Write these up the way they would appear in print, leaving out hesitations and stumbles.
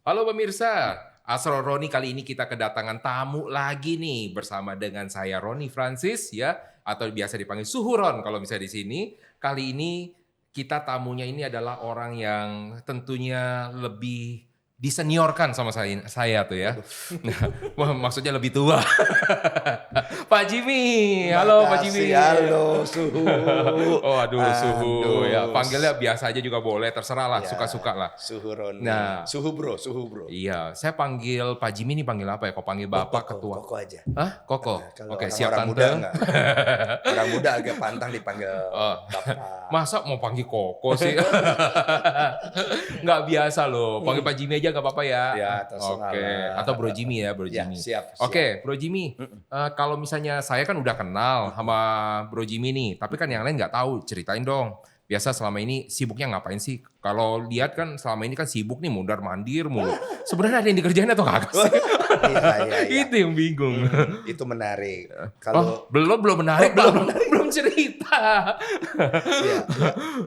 Halo pemirsa, Asro Roni kali ini kita kedatangan tamu lagi nih bersama dengan saya Roni Francis ya atau biasa dipanggil Suhuron kalau misalnya di sini. Kali ini kita tamunya ini adalah orang yang tentunya lebih diseniorkan sama saya tuh ya. Waduh. Wah, maksudnya lebih tua. Pak Jimmy, halo Pak Jimmy. Makasih, halo Suhu. Oh aduh Suhu ya, Aduh. panggilnya biasa aja juga boleh, terserah lah, Ya, suka-suka lah. Suhu Roni. Nah, Suhu bro. iya, saya panggil Pak Jimmy ini panggil apa ya? Kok panggil Bapak Ketua? Koko aja. Hah? Koko? Nah, kalau Oke, siap orang Tante. muda enggak. Orang muda agak pantang dipanggil Oh. Bapak. Masa mau panggil Koko sih? Nggak biasa loh, panggil Pak Jimmy aja nggak apa-apa ya? Ya, terserah Oke, lah. atau Bro Jimmy ya, Bro Ya, Jimmy. siap. Oke, Bro Jimmy, kalau misalnya saya kan udah kenal sama Bro Jimmy nih, tapi kan yang lain nggak tahu, ceritain dong. Biasa selama ini sibuknya ngapain sih? Kalau lihat kan selama ini kan sibuk nih mundar mandir mulu. Sebenarnya ada yang dikerjain atau kagak sih? Iya. Itu yang bingung. Itu menarik. Oh, Kalau belum menarik, belum cerita. ya,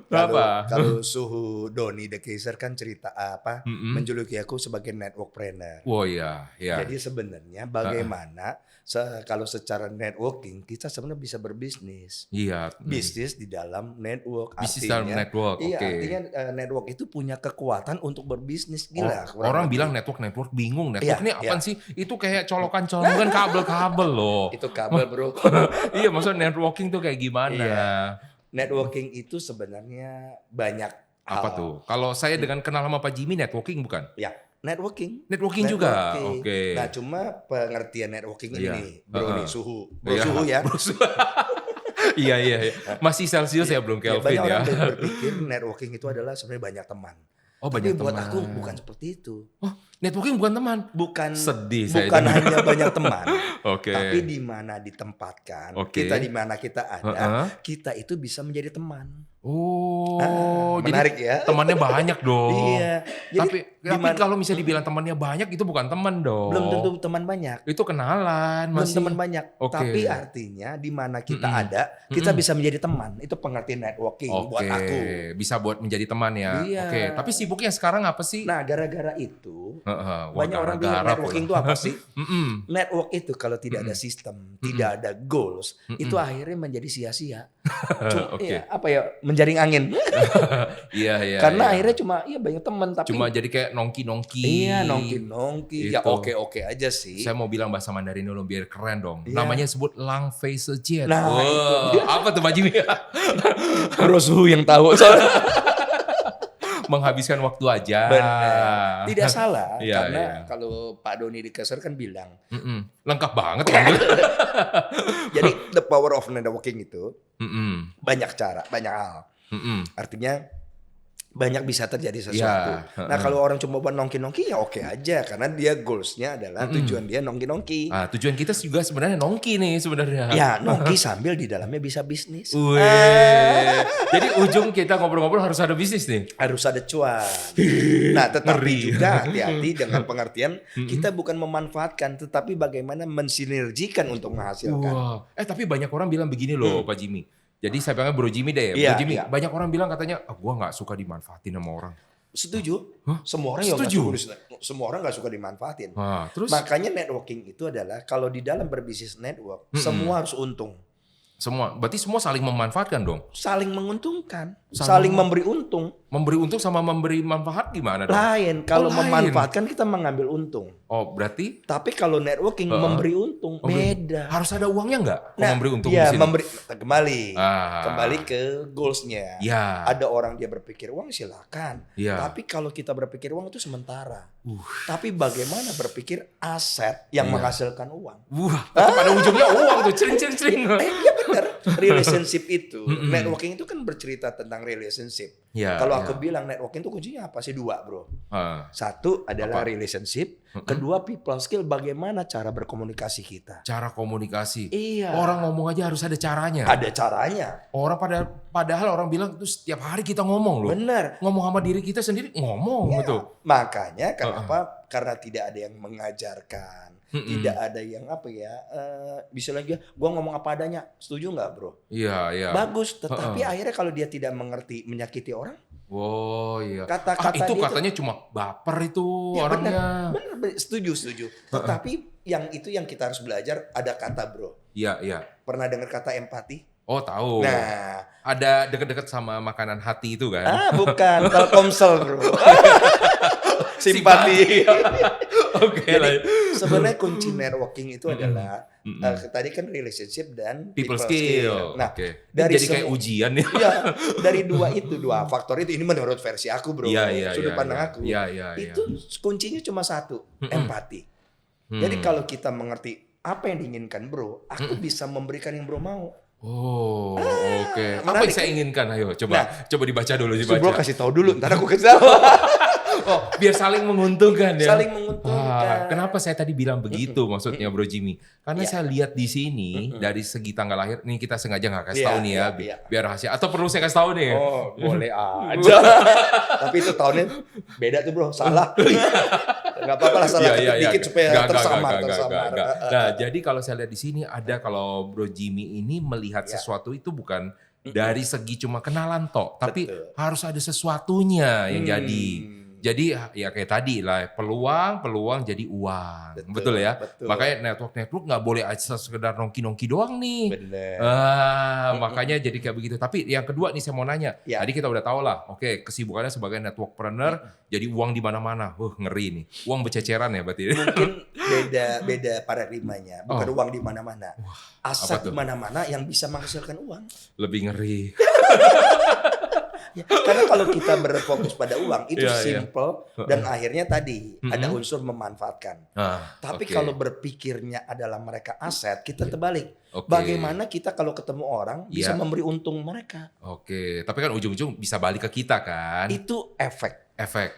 Apa? kalau Suhu Doni The Kaiser kan cerita apa? Mm-mm. Menjuluki aku sebagai networkpreneur. Oh iya, iya. Jadi sebenarnya bagaimana kalau secara networking kita sebenarnya bisa berbisnis. Iya. Bisnis di dalam network. Bisnis dalam network, Iya, oke. artinya network itu punya kekuatan untuk berbisnis. Gila. kurang Orang lebih. bilang network bingung. Network Iya, ini apaan sih? Itu kayak colokan-colokan kabel-kabel loh. Itu kabel bro. Iya, maksudnya networking tuh kayak gimana? Iya. Networking itu sebenarnya banyak Apa hal. tuh? Kalau saya dengan kenal sama Pak Jimmy, networking bukan? Ya, networking. Networking juga? Networking. Oke. Nah, cuma pengertian networking ini Iya. nih, bro nih, Suhu. Bro Iya. Suhu ya. Bro Suhu. Iya. Masih Celsius ya, belum Kelvin banyak ya. orang berpikir networking itu adalah sebenarnya banyak teman. Oh, Tapi banyak buat teman. aku bukan seperti itu. Oh, networking bukan teman? Bukan Sedih saya bukan dengar. hanya banyak teman, Oke. tapi di mana ditempatkan, Oke. kita di mana kita ada, Heeh. kita itu bisa menjadi teman. Oh, jadi menarik ya. temannya banyak dong. Iya. Jadi Tapi kalau misalnya dibilang temannya banyak itu bukan teman dong. belum tentu teman banyak. Itu kenalan Belum masih. teman banyak, Oke. tapi artinya di mana kita Mm-mm. ada, kita bisa menjadi teman. Itu pengertian networking buat aku. Bisa buat menjadi teman ya. Iya. Oke, tapi sibuknya sekarang apa sih? Nah, gara-gara itu Heeh, wah, banyak orang bilang gara-gara networking itu pula. apa sih? Mm-mm. Network itu kalau tidak ada sistem, tidak ada goals, itu akhirnya menjadi sia-sia. Oke. Iya, apa ya, menjaring angin. Iya. Karena iya. akhirnya cuma banyak teman tapi Cuma jadi kayak nongki-nongki. iya nongki-nongki. Ya Itu. oke-oke aja sih. Saya mau bilang bahasa Mandarin dulu biar keren dong. Iya. Namanya sebut lang fei sejian. Nah, Wah, itu dia. apa tuh Pak Jimmy? Bro Suhu yang tahu soalnya. Menghabiskan waktu aja. Benar. Tidak salah Iya, karena iya. kalau Pak Doni di Kasar kan bilang, Mm-mm. Lengkap banget kan? jadi the power of networking itu Mm-mm. banyak cara, banyak hal. Mm-mm. Artinya banyak bisa terjadi sesuatu. Iya, Nah kalau orang cuma buat nongki-nongki ya oke aja karena dia goalsnya adalah tujuan dia nongki-nongki. Ah, tujuan kita juga sebenarnya nongki nih sebenarnya. Ya nongki sambil di dalamnya bisa bisnis. Wih. Jadi ujung kita ngobrol-ngobrol harus ada bisnis nih. Harus ada cuan. Nah tetapi Ngeri. juga hati-hati dengan pengertian kita bukan memanfaatkan tetapi bagaimana mensinergikan untuk menghasilkan. Wah. Tapi banyak orang bilang begini loh Pak Jimmy. Jadi saya panggil Bro Jimmy deh. Iya, Bro Jimmy, iya. banyak orang bilang katanya, gua nggak suka dimanfaatin sama orang. Setuju? Hah? Semua orang ya nggak Setuju? suka, semua orang nggak suka dimanfaatin. Nah, terus Makanya networking itu adalah kalau di dalam berbisnis network semua harus untung, berarti semua saling memanfaatkan dong. saling menguntungkan, Saling saling memberi untung. Memberi untung sama memberi manfaat gimana dong? Lain kalau lain. memanfaatkan kita mengambil untung, Oh, berarti tapi kalau networking memberi untung beda. harus ada uangnya nggak? Kalau memberi untung ya di sini? kembali ke goalsnya. Ya. Ada orang dia berpikir uang silakan, Ya. tapi kalau kita berpikir uang itu sementara. Tapi bagaimana berpikir aset yang menghasilkan uang? Wah, tetap pada ujungnya uang tuh, cering. Iya benar. Relationship itu, networking itu kan bercerita tentang relationship. Ya, Kalau ya. aku bilang networking itu kuncinya apa sih? Dua bro. Ah, Satu adalah Apa? relationship. Kedua people skill, bagaimana cara berkomunikasi kita. cara komunikasi. Iya. Orang ngomong aja harus ada caranya. Ada caranya. Orang padahal orang bilang itu setiap hari kita ngomong loh. Benar. Ngomong sama diri kita sendiri ngomong gitu. Makanya kenapa? Karena tidak ada yang mengajarkan. Tidak ada yang bisa lagi gua ngomong apa adanya. Setuju nggak bro? Iya. Bagus. Tetapi akhirnya kalau dia tidak mengerti menyakiti orang, Oh iya. Kata-kata Itu dia katanya cuma baper itu ya orangnya. bener, setuju. Tetapi yang itu yang kita harus belajar, ada kata bro. Iya, iya. Pernah dengar kata empati? Oh tahu. Nah, Ada deket-deket sama makanan hati itu kan? bukan, Telkomsel bro. Simpati. Oke lah. Jadi sebenarnya kunci networking itu adalah tadi kan relationship dan People skill. Nah, Oke. dari Jadi kayak ujian ya. Iya, dari dua faktor itu, ini menurut versi aku bro, Iya, sudut pandang iya. aku. Iya. Itu kuncinya cuma satu, empati. Jadi kalau kita mengerti apa yang diinginkan bro, aku bisa memberikan yang bro mau. Oh, oke. Apa menarik yang saya kan? inginkan? Ayo, coba dibaca dulu, Bro dibaca. kasih tahu dulu, ntar aku kasih tahu. Oh, biar saling menguntungkan ya. Saling menguntungkan. Kenapa saya tadi bilang begitu maksudnya Bro Jimmy? Karena Iya. saya lihat di sini dari segi tanggal lahir, nih kita sengaja nggak kasih Iya, tahu nih ya, iya. biar rahasia. Atau perlu saya kasih tahu nih? Oh, boleh aja. Tapi itu tahunnya beda tuh bro, salah. Gak apa-apa lah, salah ketik dikit supaya tersamar. Nggak. Nah, jadi kalau saya lihat di sini ada kalau Bro Jimmy ini melihat sesuatu itu bukan dari segi cuma kenalan tok, tapi Betul. harus ada sesuatunya yang jadi. Jadi ya kayak tadi lah, peluang jadi uang. Betul ya? betul. Makanya network nggak boleh aja sekedar nongki-nongki doang nih. Bener. Makanya jadi kayak begitu. Tapi yang kedua nih saya mau nanya. Ya. Tadi kita udah tahu lah, oke, kesibukannya sebagai networkpreneur, jadi uang di mana-mana. Ngeri nih. Uang bececeran ya berarti. Mungkin beda paradigmanya, bukan uang di mana-mana. Aset di mana-mana yang bisa menghasilkan uang. Lebih ngeri. Ya, karena kalau kita berfokus pada uang itu Iya. simple dan akhirnya tadi ada unsur memanfaatkan. Tapi Oke. kalau berpikirnya adalah mereka aset, kita terbalik. Oke. Bagaimana kita kalau ketemu orang bisa Iya. memberi untung mereka? Oke, tapi kan ujung-ujung bisa balik ke kita kan? Itu efek. Efek.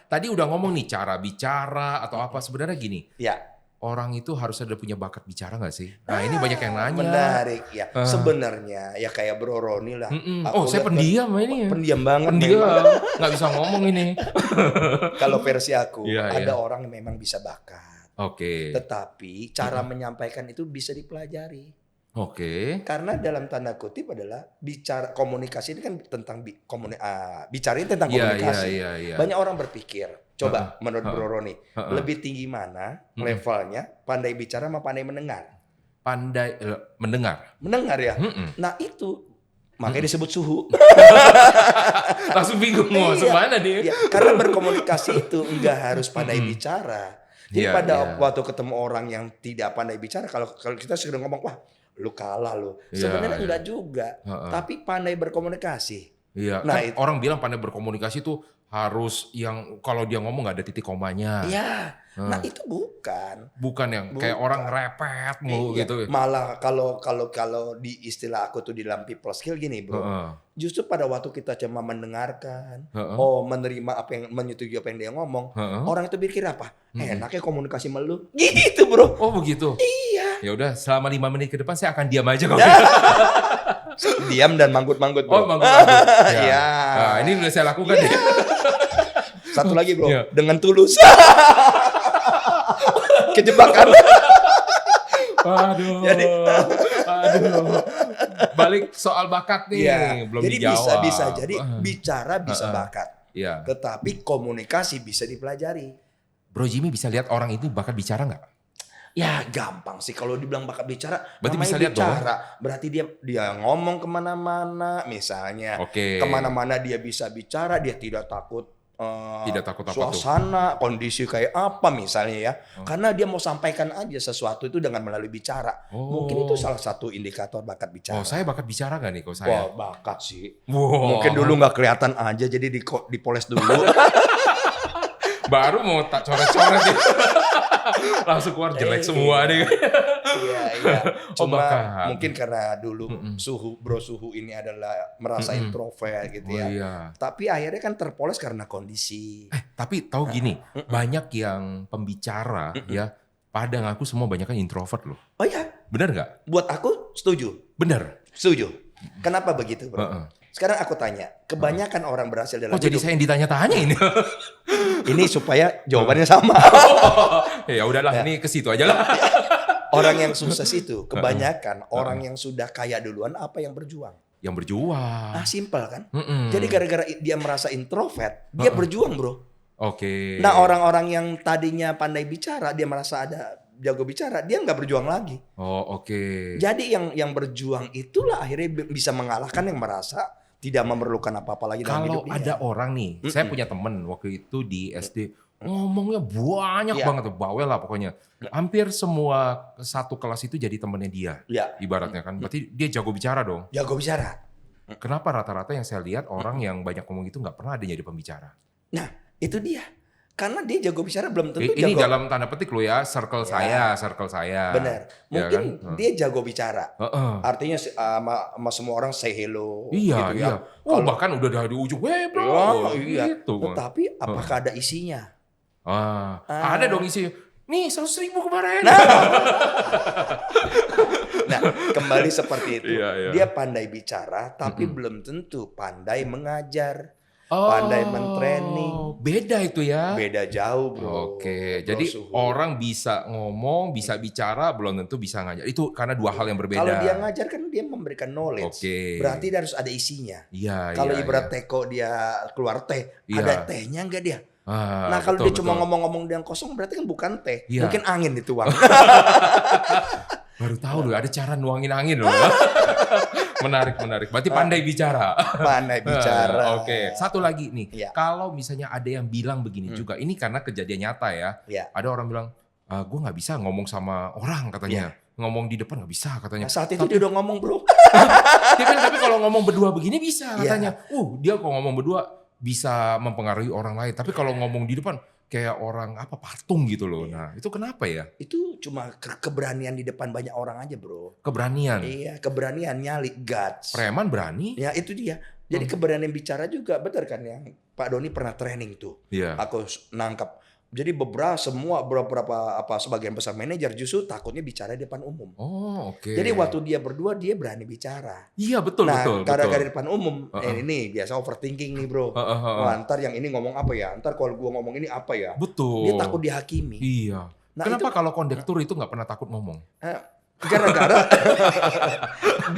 Tadi udah ngomong nih cara bicara atau apa, sebenarnya gini. Ya. Orang itu harus ada punya bakat bicara gak sih? Nah ini banyak yang nanya. Menarik ya. Sebenarnya ya kayak Bro Roni lah. Oh saya lihat pendiam ini ya. pendiam banget. Pendiam, memang. nggak bisa ngomong ini. Kalau versi aku Iya, ada iya. orang yang memang bisa bakat. Oke, Tetapi cara menyampaikan itu bisa dipelajari. oke. Karena dalam tanda kutip adalah bicara komunikasi ini kan tentang bicara ini tentang komunikasi. Iya. Banyak orang berpikir, coba menurut Bro Roni, Heeh. lebih tinggi mana levelnya pandai bicara sama pandai mendengar? Pandai mendengar. Mendengar ya. Mm-mm. Nah itu makanya disebut suhu. Langsung bingung mau Iya. semana nih. Ya, karena berkomunikasi itu enggak harus pandai bicara. Jadi Iya, pada iya. waktu ketemu orang yang tidak pandai bicara, kalau kita sudah ngomong, wah lu kalah lu. Iya, Sebenarnya iya. enggak juga. Heeh. Tapi pandai berkomunikasi. Iya, Nah, kan itu. orang bilang pandai berkomunikasi tuh harus yang kalau dia ngomong nggak ada titik komanya. Iya. Nah itu bukan. Bukan yang kayak orang repet mulu Iya. gitu. Malah kalau di istilah aku tuh di dalam people skill gini bro. Heeh. Justru pada waktu kita cuma mendengarkan, Heeh. menerima apa yang menyetujui apa yang dia ngomong, Heeh. orang itu pikir apa? Enaknya komunikasi sama lu. Gitu bro. Oh begitu. Iya. Ya udah selama 5 menit ke depan saya akan diam aja kok. Diam dan manggut-manggut bro. Oh manggut-manggut. Ya. Iya. Nah, ini udah saya lakukan ya. Satu lagi bro, Iya. dengan tulus. Kejebakan. Aduh. Jadi- Aduh. Balik soal bakat nih, Iya. belum Jadi dijawab. bisa jadi bicara bisa bakat. Iya. Tetapi komunikasi bisa dipelajari. Bro Jimmy bisa lihat orang itu bakat bicara nggak? Ya gampang sih kalau dibilang bakat bicara. Berarti namanya bisa lihat dong. bicara. Berarti dia ngomong kemana-mana misalnya. Oke. Kemana-mana dia bisa bicara, dia tidak takut. Tidak takut apa tuh? suasana, kondisi kayak apa misalnya ya. Karena dia mau sampaikan aja sesuatu itu dengan melalui bicara. Oh. Mungkin itu salah satu indikator bakat bicara. Oh, saya bakat bicara nggak nih kalau Wah, saya? bakat sih. Wow. Mungkin dulu nggak kelihatan aja jadi dipoles dulu. Baru mau tak coret-coret ya. Langsung keluar jelek semua nih. Iya, iya. Oh, Cuma bakat. mungkin karena dulu Bro Suhu ini adalah merasa introvert gitu Oh ya. iya. Tapi akhirnya kan terpoles karena kondisi. Tapi tahu gini, banyak yang pembicara ya pada ngaku semua banyak kan introvert loh. Oh ya, Bener nggak? buat aku setuju. Bener. Setuju. Kenapa begitu, Bro? Heeh. Sekarang aku tanya, kebanyakan orang berhasil dalam Oh jadi hidup. saya yang ditanya-tanya ini. Ini supaya jawabannya sama. Ya udahlah, ini ke situ aja lah. Orang yang sukses itu kebanyakan orang yang sudah kaya duluan apa yang berjuang. Yang berjuang. Simpel kan? Mm-mm. Jadi gara-gara dia merasa introvert, dia berjuang bro. Oke. Nah orang-orang yang tadinya pandai bicara, dia merasa ada jago bicara, dia nggak berjuang lagi. Oh oke. Jadi yang berjuang itulah akhirnya bisa mengalahkan yang merasa tidak memerlukan apa-apa lagi dalam hidup Kalau dia. ada orang nih, saya punya temen waktu itu di SD, ngomongnya banyak banget, bawel lah pokoknya. Hampir semua satu kelas itu jadi temennya dia, ibaratnya kan. Berarti dia jago bicara dong. Jago bicara. Kenapa rata-rata yang saya lihat orang yang banyak ngomong itu nggak pernah ada jadi pembicara? Nah itu dia. Karena dia jago bicara belum tentu Ini jago. dalam tanda petik lo ya, circle saya. Benar. Mungkin Ya kan? dia jago bicara. Artinya sama semua orang say hello. Iya, gitu iya. Ya. Oh bahkan udah dari ujung, bro. Iya. Gitu. Tetapi apakah ada isinya? Ada dong isi. Nih 100.000 kemarin. Nah kembali seperti itu. Iya. Dia pandai bicara tapi belum tentu pandai mengajar. Pandai mentraining. Beda itu ya. Beda jauh bro. Oke, jadi orang bisa ngomong, bisa bicara, belum tentu bisa ngajar. Itu karena dua hal yang berbeda. Kalau dia ngajar kan dia memberikan knowledge. Berarti dia harus ada isinya. Iya. Kalau ibarat teko dia keluar teh, ada tehnya enggak dia? Nah kalau betul, dia cuma ngomong-ngomong yang kosong berarti kan bukan teh. Mungkin angin dituang. Baru tahu loh ada cara nuangin angin loh. Menarik. Berarti pandai bicara. Pandai bicara. Oke. Satu lagi nih. Kalau misalnya ada yang bilang begini juga. Ini karena kejadian nyata ya. Ada orang bilang, gue gak bisa ngomong sama orang katanya. Ngomong di depan gak bisa katanya. Nah, saat itu dia udah ngomong bro. Tapi kalau ngomong berdua begini bisa katanya. Dia kalau ngomong berdua bisa mempengaruhi orang lain. Tapi kalau ngomong di depan kayak orang patung gitu loh. Nah itu kenapa ya? Itu cuma keberanian di depan banyak orang aja bro. Keberanian? Iya keberanian, nyali, guts. Preman berani? Ya itu dia. Jadi keberanian bicara juga betul kan yang Pak Doni pernah training tuh. Aku nangkap. Jadi beberapa sebagian besar manajer justru takutnya bicara di depan umum. Jadi waktu dia berdua dia berani bicara. Iya betul. Gara-gara di depan umum, ini biasa overthinking nih bro. Ntar yang ini ngomong apa ya? Ntar kalau gua ngomong ini apa ya? Betul. Dia takut dihakimi. Iya. Nah, kenapa kalau kondektur itu nggak pernah takut ngomong? Gara-gara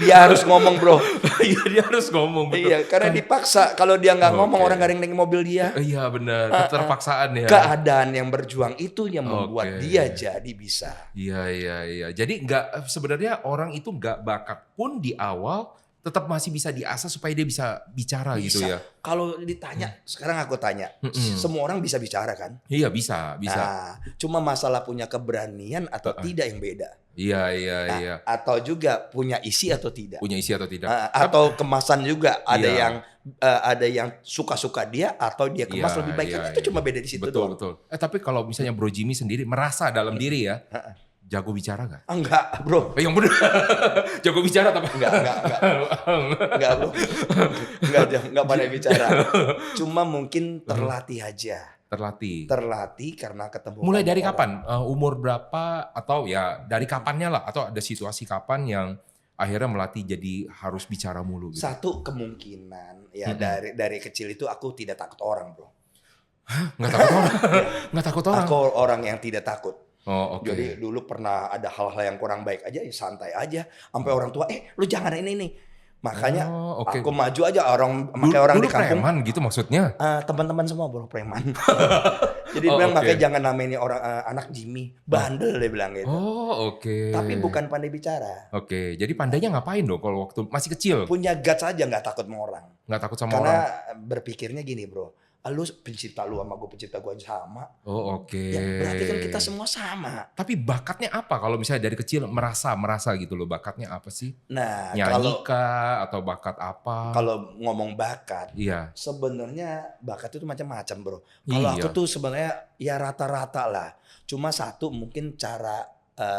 dia harus ngomong bro. Iya dia harus ngomong. Betul. Iya karena dipaksa. Kalau dia nggak ngomong orang gak ada yang naik mobil dia. Iya benar. Keterpaksaan ya. Keadaan yang berjuang itu yang membuat dia jadi bisa. Iya. Jadi sebenarnya orang itu nggak bakat pun di awal tetap masih bisa diasah supaya dia bisa bicara gitu ya. Kalau ditanya, sekarang aku tanya, semua orang bisa bicara kan? Iya bisa. Nah, cuma masalah punya keberanian atau tidak yang beda. Iya. Atau juga punya isi atau tidak. Punya isi atau tidak. Atau kemasan juga ada yang suka-suka dia atau dia kemas lebih baik. Kan itu cuma beda di situ doang. Betul. Tapi kalau misalnya Bro Jimmy sendiri merasa dalam diri ya, jago bicara gak? Enggak bro. Yang bener. Jago bicara tapi enggak bro. Enggak pandai bicara. Cuma mungkin terlatih aja. Terlatih karena ketemu. Mulai dari kapan? Umur berapa? Atau ya dari kapannya lah? Atau ada situasi kapan yang akhirnya melatih jadi harus bicara mulu gitu? Satu kemungkinan ya dari kecil itu aku tidak takut orang bro. Hah? Nggak takut orang? Nggak takut orang? Aku orang yang tidak takut. Oke. Jadi dulu pernah ada hal-hal yang kurang baik aja ya santai aja. Sampai orang tua, lu jangan ini nih. Makanya aku maju aja makanya orang di kampung. Preman gitu maksudnya? Teman-teman semua bro preman. Jadi bilang makanya jangan namain orang anak Jimmy. Bandel dia bilang gitu. Tapi bukan pandai bicara. Jadi pandainya ngapain dong kalau waktu masih kecil? Punya guts aja gak takut sama orang. Gak takut sama orang. Karena berpikirnya gini bro. Lu pencipta lu sama gue pencipta gue sama. Ya, berarti kan kita semua sama. Tapi bakatnya apa kalau misalnya dari kecil merasa gitu loh, bakatnya apa sih? Nah, nyanyi kah atau bakat apa? Kalau ngomong bakat, sebenarnya bakat itu macam-macam bro. Kalau aku tuh sebenarnya ya rata-rata lah. Cuma satu mungkin cara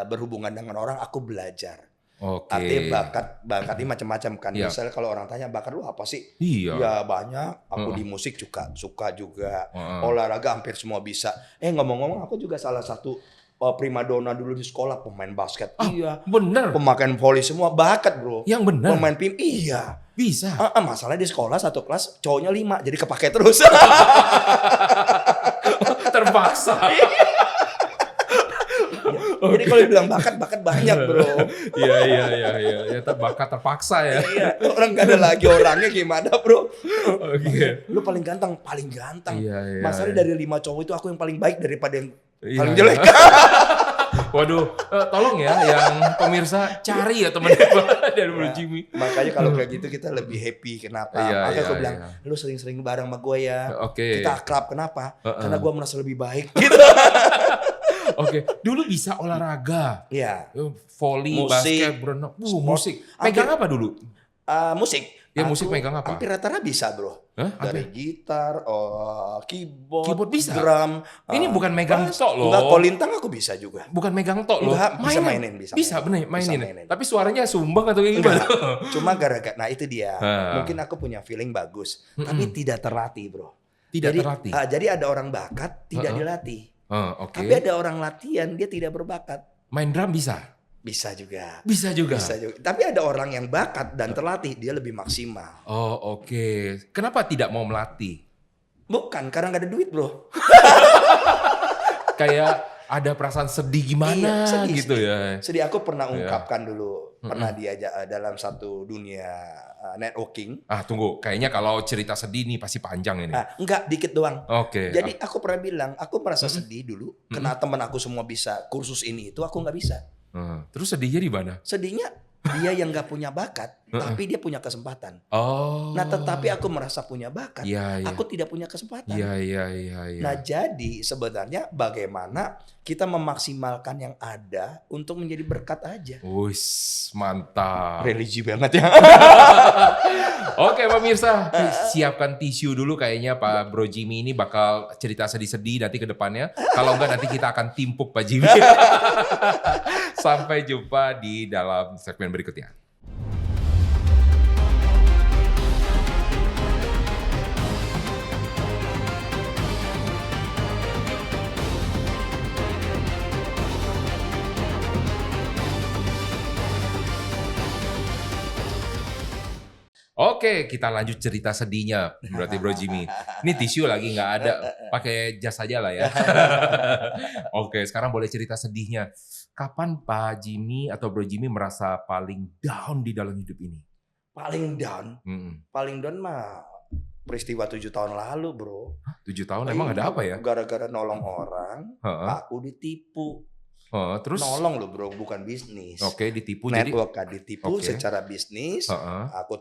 berhubungan dengan orang aku belajar. Artinya bakat ini macam-macam kan. Misalnya kalau orang tanya bakat lu apa sih? Ya banyak. Aku di musik juga suka juga. Olahraga hampir semua bisa. Ngomong-ngomong aku juga salah satu primadona dulu di sekolah, pemain basket. Bener. Pemain volley semua bakat bro. Yang bener. Pemain PIM bisa. Masalah di sekolah satu kelas cowoknya 5 jadi kepake terus. Terpaksa. Jadi kalau dibilang bakat banyak bro. Iya. Bakat terpaksa ya. Iya, orang gak ada lagi orangnya gimana bro. Oke. Lu paling ganteng. Iya. Masalahnya dari 5 cowok itu aku yang paling baik daripada yang paling Iya. jelek. Waduh, tolong ya yang pemirsa cari ya teman dari Bro Jimmy. Makanya kalau kayak gitu kita lebih happy. Kenapa? Makanya aku bilang, lu sering-sering bareng sama gue ya. Oke. Kita akrab. Kenapa? Karena gue merasa lebih baik. Gitu. Oke, dulu bisa olahraga. Iya. Volley, Musik, basket, berenang. Musik. Pegang apa dulu? Musik. Ya musik megang apa? Hampir rata-rata bisa bro. Dari gitar, keyboard bisa? drum. Ini bukan megang tok loh. Enggak, kolintang aku bisa juga. Bukan megang tok loh. Bisa mainin. Bisa mainin. Tapi suaranya sumbang atau gimana? Cuma gara-gara, nah itu dia. Mungkin aku punya feeling bagus. Tapi tidak terlatih bro. Terlatih? Jadi ada orang bakat, tidak dilatih. Okay. Tapi ada orang latihan, dia tidak berbakat. Main drum bisa? Bisa juga. Tapi ada orang yang bakat dan terlatih, dia lebih maksimal. Oh oke. Kenapa tidak mau melatih? Bukan, karena nggak ada duit bro. Kayak ada perasaan sedih gimana gitu ya. Sedih, aku pernah ungkapkan dulu. Pernah diajak dalam satu dunia networking. Tunggu, kayaknya kalau cerita sedih nih pasti panjang ini. Enggak, dikit doang. Oke. Jadi aku pernah bilang, aku merasa sedih dulu. Karena teman aku semua bisa kursus ini itu, aku nggak bisa. Terus sedihnya di mana? Sedihnya dia yang nggak punya bakat, tapi dia punya kesempatan. Nah, tetapi aku merasa punya bakat, aku tidak punya kesempatan. Iya. Nah, jadi sebenarnya bagaimana kita memaksimalkan yang ada untuk menjadi berkat aja. Wis, mantap. Religi banget ya. Oke pemirsa, siapkan tisu dulu kayaknya Pak Bro Jimmy ini bakal cerita sedih-sedih nanti ke depannya. Kalau enggak nanti kita akan timpuk Pak Jimmy. Sampai jumpa di dalam segmen berikutnya. Oke, kita lanjut cerita sedihnya. Berarti Bro Jimmy. Ini tisu lagi nggak ada. Pakai jas aja lah ya. Oke, sekarang boleh cerita sedihnya. Kapan Pak Jimmy atau Bro Jimmy merasa paling down di dalam hidup ini? Paling down? Paling down mah peristiwa 7 tahun lalu bro. 7 tahun emang ada apa ya? Gara-gara nolong orang, aku ditipu. Terus nolong loh bro, bukan bisnis. Oke, ditipu. Network kan ditipu secara bisnis. Aku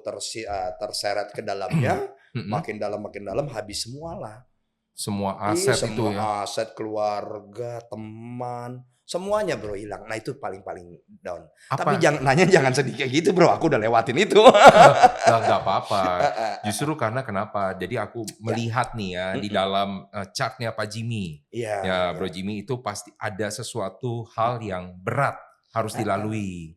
terseret ke dalamnya, makin dalam habis semua lah. Semua aset itu ya. Semua aset, keluarga, teman, semuanya bro hilang. Nah itu paling down. Tapi jangan sedih kayak gitu bro. Aku udah lewatin itu. Gak apa-apa. Justru karena kenapa? Jadi aku melihat nih ya di dalam chartnya Pak Jimmy. Ya Bro Jimmy itu pasti ada sesuatu hal yang berat harus dilalui.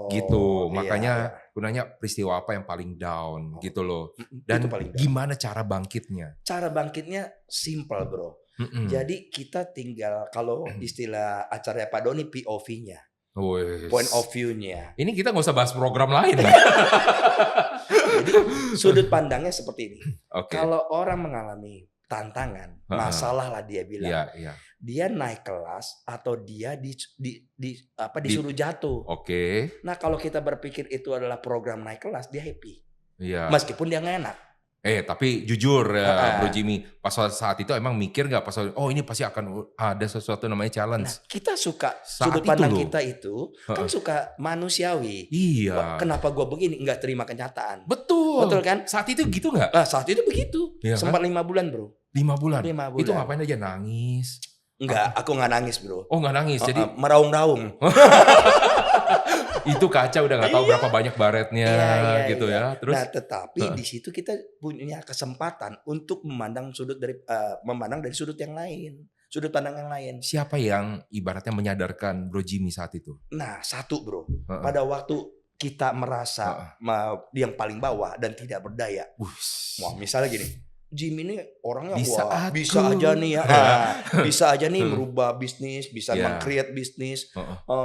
Gitu. Makanya gunanya peristiwa apa yang paling down gitu loh. Dan gimana cara bangkitnya? Cara bangkitnya simple bro. Jadi kita tinggal, kalau istilah acaranya Pak Doni, POV-nya. Point of view-nya. Ini kita nggak usah bahas program lain. Jadi sudut pandangnya seperti ini. Kalau orang mengalami tantangan, masalah lah dia bilang. Dia naik kelas atau dia disuruh jatuh. Nah kalau kita berpikir itu adalah program naik kelas, dia happy. Meskipun dia nggak enak. Tapi jujur ya Bro Jimmy, pas saat itu emang mikir nggak pas ini pasti akan ada sesuatu namanya challenge. Nah, kita suka sudut pandang kita itu kan suka manusiawi. Iya. Kenapa gue begini? Nggak terima kenyataan. Betul kan? Saat itu gitu nggak? Saat itu begitu. Sempat 5 bulan bro. 5 bulan. Itu ngapain aja, nangis? Enggak, aku nggak nangis bro. Oh nggak nangis, jadi meraung-raung. Itu kaca udah nggak tahu berapa banyak baretnya gitu ya. Terus nah, tetapi di situ kita punya kesempatan untuk memandang dari sudut yang lain, sudut pandang yang lain. Siapa yang ibaratnya menyadarkan Bro Jimmy saat itu? Nah, satu bro, pada waktu kita merasa yang paling bawah dan tidak berdaya. Wah, misalnya gini, Jimmy ini orangnya bisa aja nih ya, bisa aja nih merubah bisnis, bisa meng-create bisnis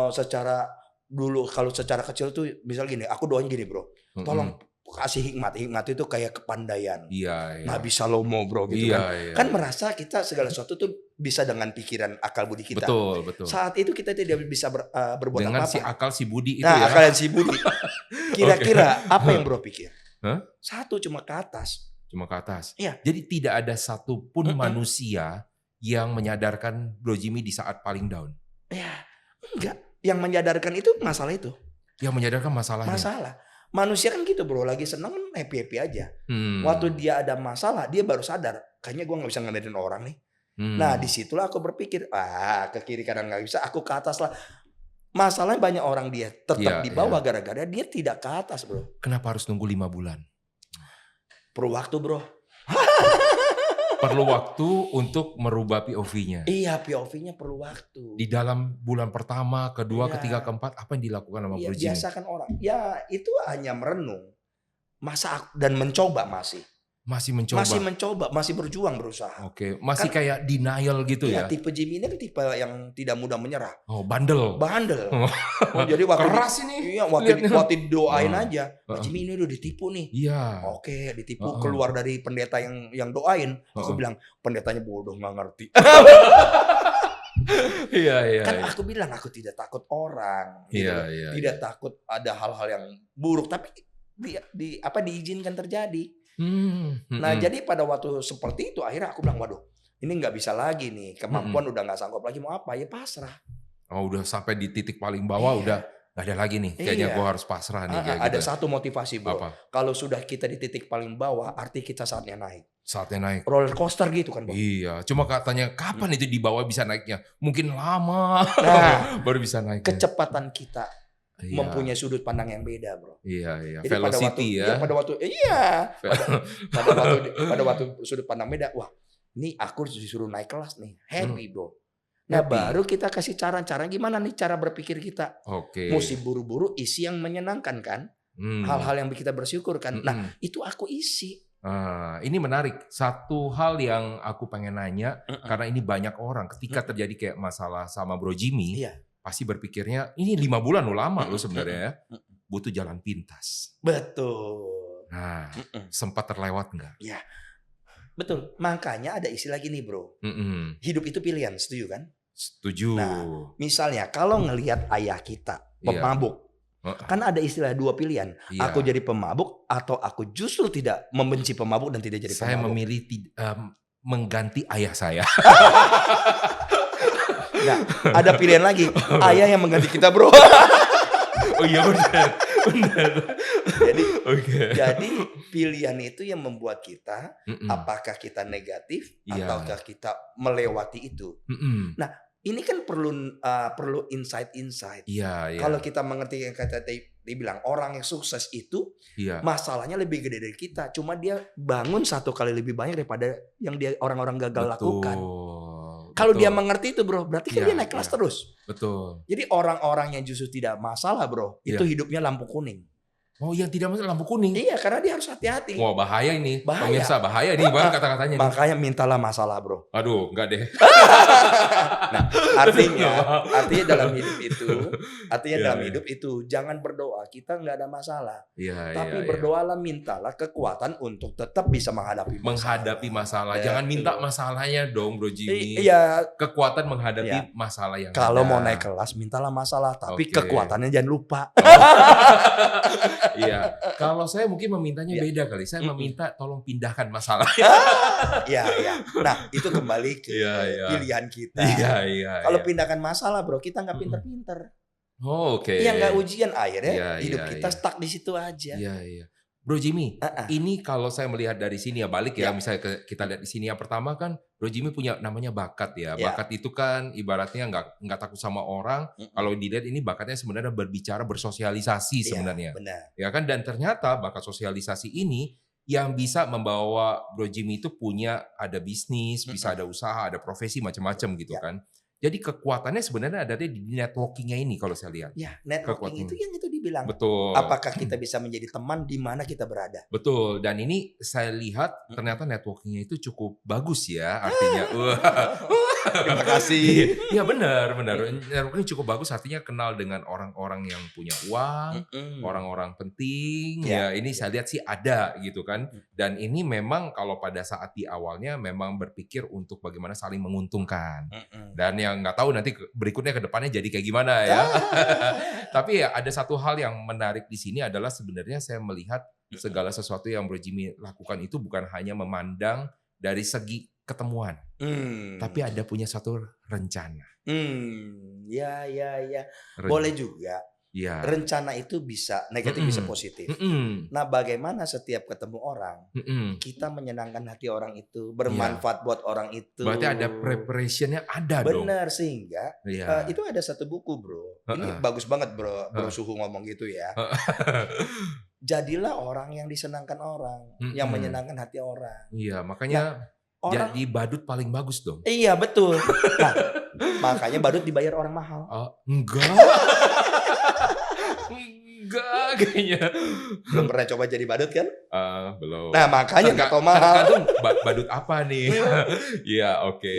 secara dulu. Kalau secara kecil tuh misal gini, aku doain gini bro, tolong kasih hikmat itu kayak kepandaian. Nah bisa lomo bro gitu kan merasa kita segala sesuatu tuh bisa dengan pikiran akal budi kita. Betul. Saat itu kita tidak bisa berbuat dengan apa-apa. si akal si budi itu nah, ya. akal dan si budi. Kira-kira apa yang bro pikir? Satu cuma ke atas. Cuma ke atas. Iya. Jadi tidak ada satupun manusia yang menyadarkan Bro Jimmy di saat paling down. Ya, enggak. Yang menyadarkan itu masalah itu. Yang menyadarkan masalahnya. Masalah. Manusia kan gitu bro, lagi seneng kan happy-happy aja. Waktu dia ada masalah, dia baru sadar. Kayaknya gue gak bisa ngedengerin orang nih. Nah disitulah aku berpikir, ke kiri kanan gak bisa, aku ke atas lah. Masalahnya banyak orang dia tetap di bawah gara-gara dia tidak ke atas bro. Kenapa harus nunggu 5 bulan? Perlu waktu bro. Perlu waktu untuk merubah POV-nya. Iya, POV-nya perlu waktu. Di dalam bulan pertama, kedua, ketiga, keempat, apa yang dilakukan sama Bro Jimmy? Biasa kan orang, ya itu hanya merenung. Dan mencoba masih. Masih mencoba, masih berjuang berusaha. Oke, masih kan, kayak denial gitu ya? Tipe Jimmy ini kan tipe yang tidak mudah menyerah. Oh, bandel. Jadi waktu keras ini. Iya, waktu doain aja. Jimmy ini udah ditipu nih. Iya. Oke, ditipu keluar dari pendeta yang doain. Aku bilang pendetanya bodoh nggak ngerti. Iya. Kan aku bilang aku tidak takut orang. Gitu. Tidak takut ada hal-hal yang buruk, tapi diizinkan terjadi. Nah jadi pada waktu seperti itu akhirnya aku bilang waduh ini nggak bisa lagi nih, kemampuan udah nggak sanggup lagi, mau apa ya pasrah. Oh udah sampai di titik paling bawah udah nggak ada lagi nih, kayaknya gue harus pasrah nih. Kayak ada gitu. Satu motivasi bro, kalau sudah kita di titik paling bawah arti kita saatnya naik. Roller coaster gitu kan bro. Iya, cuma katanya kapan itu di bawah bisa naiknya? Mungkin lama baru bisa naik. Kecepatan kita mempunyai sudut pandang yang beda bro. Iya. Jadi velocity pada waktu sudut pandang beda, wah ini aku disuruh naik kelas nih, happy bro. Nah baru kita kasih cara gimana nih cara berpikir kita. Mesti buru-buru isi yang menyenangkan kan, hal-hal yang kita bersyukur kan. Nah itu aku isi. Ini menarik. Satu hal yang aku pengen nanya, karena ini banyak orang ketika terjadi kayak masalah sama Bro Jimmy. Pasti berpikirnya ini 5 bulan lama loh sebenarnya ya. Butuh jalan pintas. Betul. Nah, sempat terlewat nggak? Ya, betul. Makanya ada istilah gini bro. Hidup itu pilihan, setuju kan? Setuju. Nah, misalnya kalau ngelihat ayah kita pemabuk, kan ada istilah 2 pilihan. Aku jadi pemabuk atau aku justru tidak membenci pemabuk dan tidak jadi pemabuk. Saya memilih mengganti ayah saya. Nah, ada pilihan lagi. Ayah yang mengganti kita, bro. Oh iya benar. Jadi pilihan itu yang membuat kita apakah kita negatif ataukah kita melewati itu. Nah, ini kan perlu insight. Iya. Kalau kita mengerti yang kata dibilang orang yang sukses itu masalahnya lebih gede dari kita. Cuma dia bangun 1 kali lebih banyak daripada yang dia orang-orang gagal lakukan. Kalau dia mengerti itu bro, berarti kan dia naik kelas terus. Betul. Jadi orang-orang yang justru tidak masalah bro, itu hidupnya lampu kuning. Oh yang tidak masalah lampu kuning? Iya karena dia harus hati-hati. Wah bahaya ini, pemirsa bahaya nih bang kata-katanya. Makanya mintalah masalah bro. Aduh enggak deh. Nah artinya dalam hidup itu, jangan berdoa kita nggak ada masalah. Tapi berdoalah mintalah kekuatan untuk tetap bisa menghadapi masalah. Jangan minta masalahnya dong Bro Jimmy. Iya. Kekuatan menghadapi masalah yang kalau mau naik kelas mintalah masalah, tapi kekuatannya jangan lupa. Iya, kalau saya mungkin memintanya beda kali. Saya meminta tolong pindahkan masalah. Iya. Nah, itu kembali ke pilihan kita. Iya. Kalau pindahkan masalah, bro, kita nggak pinter-pinter. Oke. Iya, nggak ujian akhirnya hidup kita stuck di situ aja. Iya. Bro Jimmy, ini kalau saya melihat dari sini balik misalnya kita lihat di sini yang pertama kan Bro Jimmy punya namanya bakat ya. Bakat itu kan ibaratnya nggak takut sama orang. Kalau dilihat ini bakatnya sebenarnya berbicara, bersosialisasi sebenarnya. Benar. Ya kan, dan ternyata bakat sosialisasi ini yang bisa membawa Bro Jimmy itu ada bisnis, bisa ada usaha, ada profesi macam-macam gitu kan. Jadi kekuatannya sebenarnya ada di networking-nya ini kalau saya lihat. Ya, networking itu yang itu dibilang. Betul. Apakah kita bisa menjadi teman di mana kita berada? Betul. Dan ini saya lihat ternyata networking-nya itu cukup bagus ya artinya. Terima kasih. Iya benar. Networking cukup bagus artinya kenal dengan orang-orang yang punya uang, orang-orang penting. Ya ini saya lihat sih ada gitu kan. Dan ini memang kalau pada saat di awalnya memang berpikir untuk bagaimana saling menguntungkan. Dan yang nggak tahu nanti berikutnya ke depannya jadi kayak gimana ya. Tapi ya ada satu hal yang menarik di sini adalah sebenarnya saya melihat segala sesuatu yang Bro Jimmy lakukan itu bukan hanya memandang dari segi ketemuan, tapi ada punya satu rencana. Ya. Boleh juga. Ya. Rencana itu bisa negatif, bisa positif. Nah, bagaimana setiap ketemu orang, kita menyenangkan hati orang itu, bermanfaat buat orang itu. Berarti ada preparationnya ada dong. Benar, sehingga itu ada satu buku bro. Ini bagus banget bro Suhu ngomong gitu ya. Jadilah orang yang disenangkan orang, yang menyenangkan hati orang. Iya, makanya jadi badut paling bagus dong. Iya betul. Nah, makanya badut dibayar orang mahal. Enggak kayaknya. Belum pernah coba jadi badut kan? Belum. Nah makanya nggak tahu mahal. Badut apa nih? Iya oke,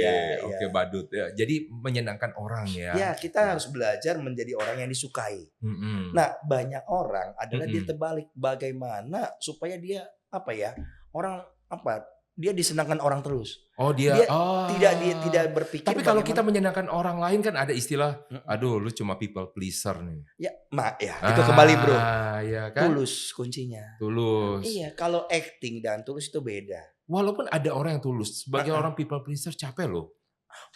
badut ya. Jadi menyenangkan orang ya. Ya kita harus belajar menjadi orang yang disukai. Nah banyak orang adalah dia terbalik. Bagaimana supaya dia dia disenangkan orang terus. Dia tidak berpikir. Tapi kalau kita menyenangkan orang lain kan ada istilah, aduh lu cuma people pleaser nih. Itu kembali bro. Ya kan? Tulus kuncinya. Tulus. Iya, kalau acting dan tulus itu beda. Walaupun ada orang yang tulus, sebagai orang people pleaser capek loh.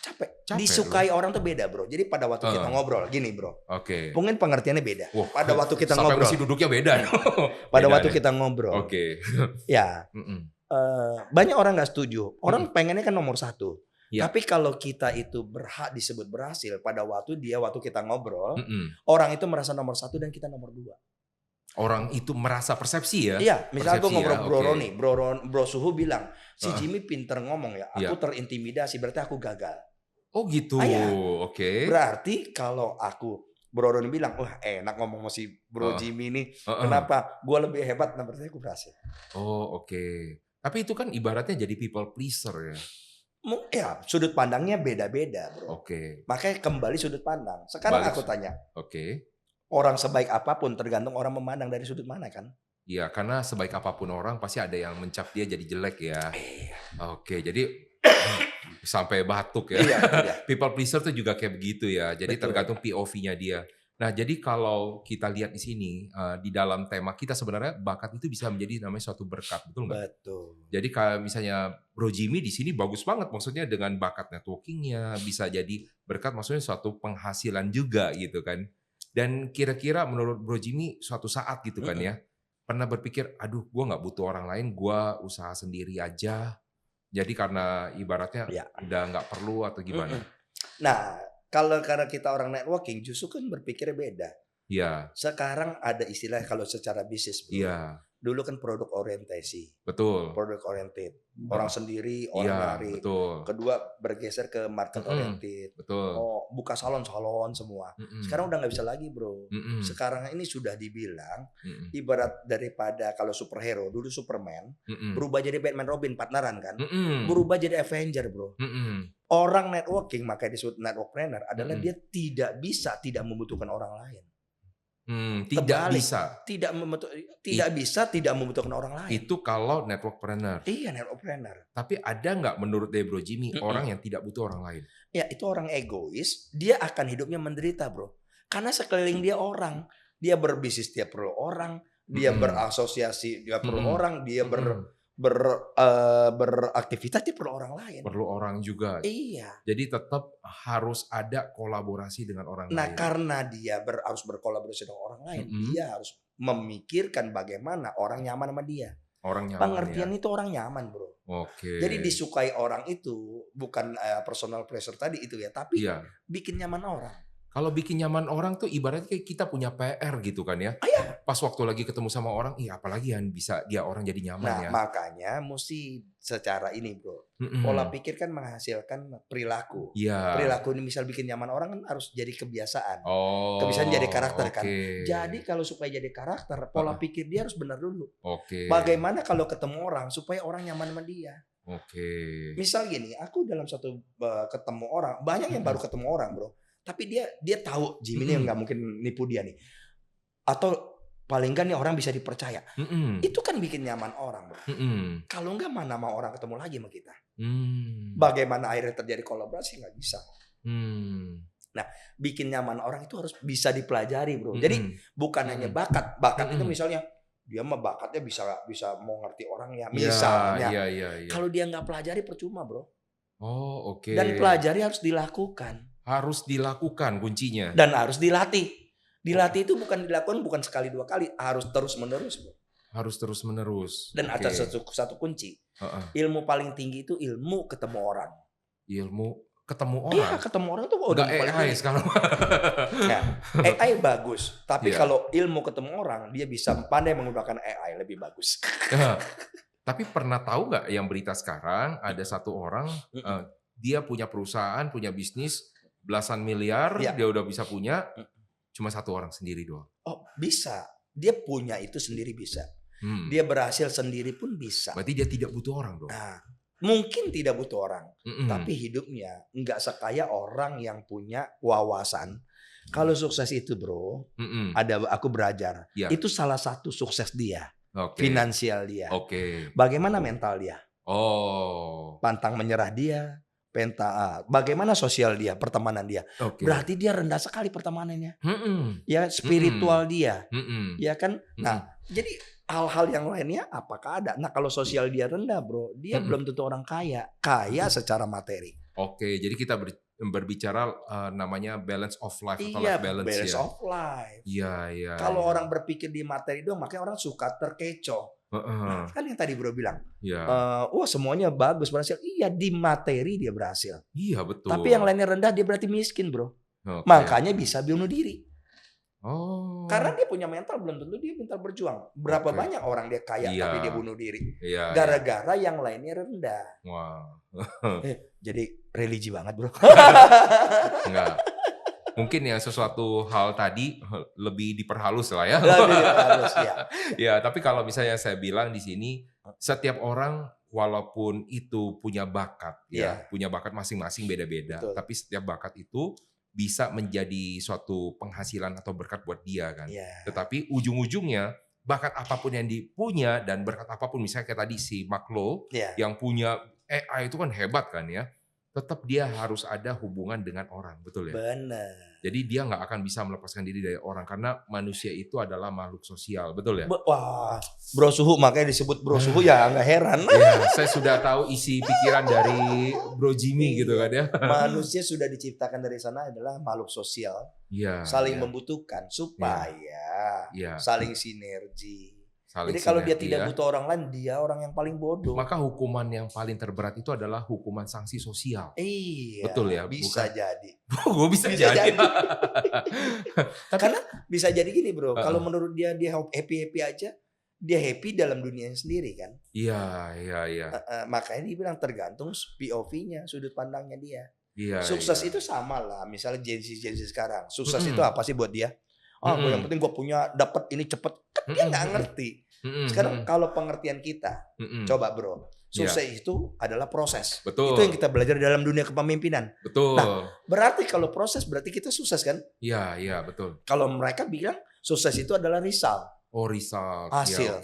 Capek disukai orang tuh beda bro. Jadi pada waktu kita ngobrol gini bro. Mungkin pengertiannya beda. Pada waktu kita ngobrol. Sampai duduknya beda. Pada waktu kita ngobrol. Ya. Banyak orang nggak setuju. Orang pengennya kan nomor 1. Tapi kalau kita itu berhak disebut berhasil pada waktu kita ngobrol, orang itu merasa nomor 1 dan kita nomor 2. Orang itu merasa persepsi ya? Iya, misalnya gue ngobrol Bro Roni, Bro Suhu bilang, si Jimmy pinter ngomong ya, aku terintimidasi, berarti aku gagal. Oh gitu, Berarti kalau Bro Roni bilang, wah enak ngomong sama si Bro Jimmy nih, kenapa? Gue lebih hebat, nah berarti aku berhasil. Tapi itu kan ibaratnya jadi people pleaser ya? Ya, sudut pandangnya beda-beda bro. Makanya kembali sudut pandang. Sekarang aku tanya. Orang sebaik apapun tergantung orang memandang dari sudut mana kan? Iya, karena sebaik apapun orang pasti ada yang mencap dia jadi jelek ya. Jadi sampai batuk ya. People pleaser tuh juga kayak begitu ya. Jadi tergantung POV-nya dia. Nah, jadi kalau kita lihat di sini di dalam tema kita sebenarnya bakat itu bisa menjadi namanya suatu berkat, betul nggak? Betul. Jadi kalau misalnya Bro Jimmy di sini bagus banget, maksudnya dengan bakat networkingnya bisa jadi berkat, maksudnya suatu penghasilan juga gitu kan. Dan kira-kira menurut Bro Jimmy suatu saat gitu kan ya, pernah berpikir, aduh gue nggak butuh orang lain, gue usaha sendiri aja. Jadi karena ibaratnya udah nggak perlu atau gimana? Nah. Karena kita orang networking justru kan berpikirnya beda. Iya. Sekarang ada istilah kalau secara bisnis bro. Iya. Dulu kan produk orientasi. Betul. Produk oriented. Orang sendiri, orang nyari. Betul. Kedua bergeser ke market oriented. Betul. Buka salon semua. Sekarang udah nggak bisa lagi bro. Sekarang ini sudah dibilang ibarat daripada kalau superhero dulu Superman berubah jadi Batman Robin partneran kan. Berubah jadi Avenger bro. Orang networking makanya disebut networkpreneur adalah dia tidak membutuhkan orang lain. Tidak membutuhkan orang lain. Itu kalau networkpreneur. Iya, networkpreneur. Tapi ada nggak menurut Bro Jimmy orang yang tidak butuh orang lain? Ya, itu orang egois. Dia akan hidupnya menderita, bro. Karena sekeliling dia orang. Dia berbisnis, dia perlu orang. Dia berasosiasi, dia perlu orang. Dia beraktivitas dia perlu orang lain. Perlu orang juga. Iya. Jadi tetap harus ada kolaborasi dengan orang lain. Nah, karena dia harus berkolaborasi dengan orang lain, dia harus memikirkan bagaimana orang nyaman sama dia. Orang nyaman. Pengertian itu orang nyaman, bro. Jadi disukai orang itu bukan personal pleasure tadi itu ya, tapi bikin nyaman orang. Kalau bikin nyaman orang tuh ibaratnya kayak kita punya PR gitu kan ya. Pas waktu lagi ketemu sama orang, apalagi yang bisa dia orang jadi nyaman ya. Makanya mesti secara ini bro. Pola pikir kan menghasilkan perilaku. Iya. Perilaku ini misal bikin nyaman orang kan harus jadi kebiasaan. Kebiasaan jadi karakter kan. Jadi kalau supaya jadi karakter, pola pikir dia harus benar dulu. Bagaimana kalau ketemu orang supaya orang nyaman sama dia. Oke. Misal gini, aku dalam satu ketemu orang, banyak yang baru ketemu orang bro, tapi dia tahu Jimmy ini nggak mungkin nipu dia nih, atau paling nggak nih orang bisa dipercaya. Itu kan bikin nyaman orang bro. Kalau nggak mana mau orang ketemu lagi sama kita. Bagaimana akhirnya terjadi kolaborasi, nggak bisa. Nah, bikin nyaman orang itu harus bisa dipelajari bro. Jadi bukan hanya bakat itu misalnya dia mah bakatnya bisa mau ngerti orangnya misalnya. Kalau dia nggak pelajari percuma bro. Oh oke. Dan pelajari harus dilakukan. Harus dilakukan kuncinya. Dan harus dilatih. Dilatih itu bukan dilakukan bukan sekali dua kali, harus terus menerus bro. Harus terus menerus. Dan ada satu kunci. Ilmu paling tinggi itu ilmu ketemu orang. Ilmu ketemu orang. Iya, ketemu orang tuh udah paling AI sekarang. Nah, AI bagus, tapi kalau ilmu ketemu orang, dia bisa pandai menggunakan AI lebih bagus. Tapi pernah tahu nggak yang berita sekarang ada satu orang dia punya perusahaan, punya bisnis belasan miliar, dia udah bisa punya, cuma satu orang sendiri doang. Oh, bisa. Dia punya itu sendiri bisa. Dia berhasil sendiri pun bisa. Berarti dia tidak butuh orang dong. Nah, mungkin tidak butuh orang, tapi hidupnya nggak sekaya orang yang punya wawasan. Kalau sukses itu bro, aku belajar, itu salah satu sukses dia, finansial dia. Bagaimana mental dia? Pantang menyerah dia, bagaimana sosial dia, pertemanan dia. Berarti dia rendah sekali pertemanannya, ya spiritual dia, ya kan. Nah, jadi hal-hal yang lainnya apakah ada? Nah kalau sosial dia rendah bro, dia belum tentu orang kaya secara materi. Jadi kita berbicara namanya balance of life atau life balance ya. Balance of life. Iya. Kalau orang berpikir di materi doang, makanya orang suka terkecoh. Nah, kan yang tadi bro bilang, wah semuanya bagus berhasil. Iya di materi dia berhasil. Iya betul. Tapi yang lainnya rendah dia berarti miskin bro. Makanya bisa bunuh diri. Karena dia punya mental, belum tentu dia pintar berjuang. Berapa banyak orang dia kaya tapi dia bunuh diri. Gara-gara yang lainnya rendah. Jadi religi banget bro. Enggak. Mungkin ya sesuatu hal tadi lebih diperhalus lah ya. Lebih diperhalus ya. Ya, tapi kalau misalnya saya bilang di sini, setiap orang walaupun itu punya bakat, punya bakat masing-masing beda-beda. Tapi setiap bakat itu bisa menjadi suatu penghasilan atau berkat buat dia kan. Tetapi ujung-ujungnya bakat apapun yang dipunya dan berkat apapun, misalnya kayak tadi si Mark Low yang punya AI itu kan hebat kan ya. Tetap dia harus ada hubungan dengan orang, betul ya? Benar. Jadi dia nggak akan bisa melepaskan diri dari orang karena manusia itu adalah makhluk sosial, betul ya? Wah, Bro Suhu makanya disebut Bro Suhu ya nggak heran. Ya, saya sudah tahu isi pikiran dari Bro Jimmy gitu kan ya. Manusia sudah diciptakan dari sana adalah makhluk sosial, saling membutuhkan supaya saling sinergi. Jadi kalau dia tidak butuh orang lain, dia orang yang paling bodoh. Maka hukuman yang paling terberat itu adalah hukuman sanksi sosial. Iya. Betul ya? Bisa jadi. Gue bisa jadi. Karena bisa jadi gini bro, kalau menurut dia happy-happy aja, dia happy dalam dunianya sendiri kan. Iya. Makanya dia bilang tergantung POV-nya, sudut pandangnya dia. Sukses itu sama lah, misalnya Gen Z sekarang. Sukses itu apa sih buat dia? Yang penting gue punya, dapat ini cepet. Kan dia nggak ngerti. Sekarang kalau pengertian kita, coba bro, sukses itu adalah proses. Betul. Itu yang kita belajar dalam dunia kepemimpinan. Betul. Nah, berarti kalau proses berarti kita sukses kan? Iya betul. Kalau mereka bilang sukses itu adalah result. Result. Hasil.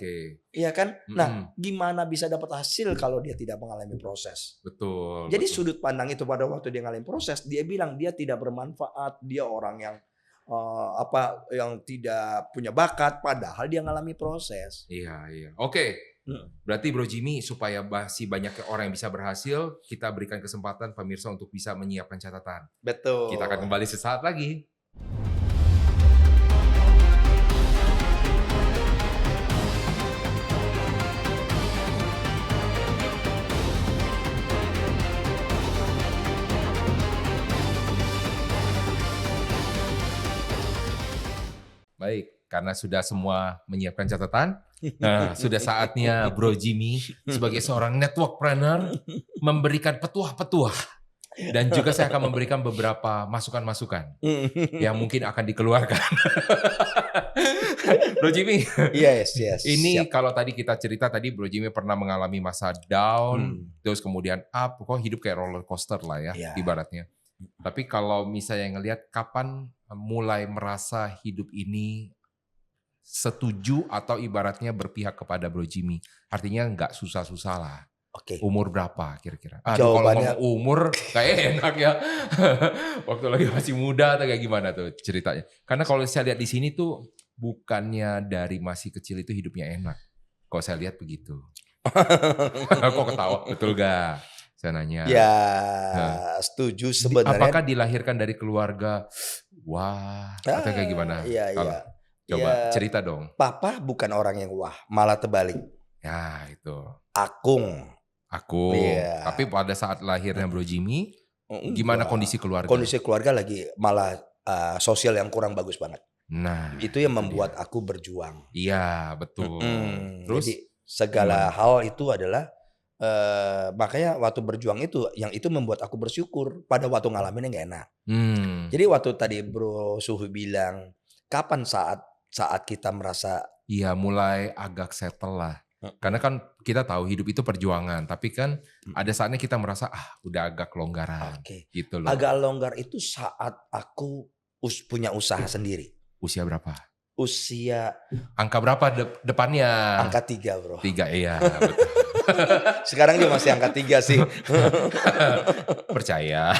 Iya kan? Nah, gimana bisa dapat hasil kalau dia tidak mengalami proses? Betul. Jadi sudut pandang itu pada waktu dia mengalami proses, dia bilang dia tidak bermanfaat, dia orang yang yang tidak punya bakat, padahal dia ngalami proses. Iya. Oke. Berarti Bro Jimmy, supaya masih banyak orang yang bisa berhasil, kita berikan kesempatan pemirsa untuk bisa menyiapkan catatan. Betul. Kita akan kembali sesaat lagi. Baik, karena sudah semua menyiapkan catatan, nah, sudah saatnya Bro Jimmy sebagai seorang networkpreneur memberikan petuah-petuah Dan juga saya akan memberikan beberapa masukan-masukan yang mungkin akan dikeluarkan. Bro Jimmy, Yes. ini Siap. kalau tadi kita cerita tadi Bro Jimmy pernah mengalami masa down, terus kemudian up, kok hidup kayak roller coaster lah ya, ibaratnya. Tapi kalau misalnya ngelihat kapan mulai merasa hidup ini setuju atau ibaratnya berpihak kepada Bro Jimmy, artinya nggak susah-susah lah. Oke. Umur berapa kira-kira? Kalau Jawabannya ngomong umur kayak enak ya. Waktu lagi masih muda atau kayak gimana tuh ceritanya? Karena kalau saya lihat di sini tuh bukannya dari masih kecil itu hidupnya enak. Kalau saya lihat begitu. Kok ketawa? Betul gak? Saya nanya. ya setuju sebenarnya. Apakah dilahirkan dari keluarga? Wah, atau kayak gimana? Iya. Coba cerita dong. Papa bukan orang yang wah, malah terbalik. Ya itu. Akung. Iya. Tapi pada saat lahirnya Bro Jimmy, gimana kondisi keluarga? Kondisi keluarga lagi malah sosial yang kurang bagus banget. Nah, itu yang membuat aku berjuang. Iya, betul. Terus jadi segala hal itu adalah makanya waktu berjuang itu, yang itu membuat aku bersyukur. Pada waktu ngalaminnya nggak enak. Jadi waktu tadi Bro Suhu bilang, kapan saat kita merasa mulai agak settle lah. Karena kan kita tahu hidup itu perjuangan, tapi kan ada saatnya kita merasa udah agak kelonggaran. Gitu loh. Agak longgar itu saat aku punya usaha sendiri. Usia berapa? Usia angka berapa depannya? Angka 3 bro. 3 iya betul. Sekarang dia masih angka 3 sih. Percaya.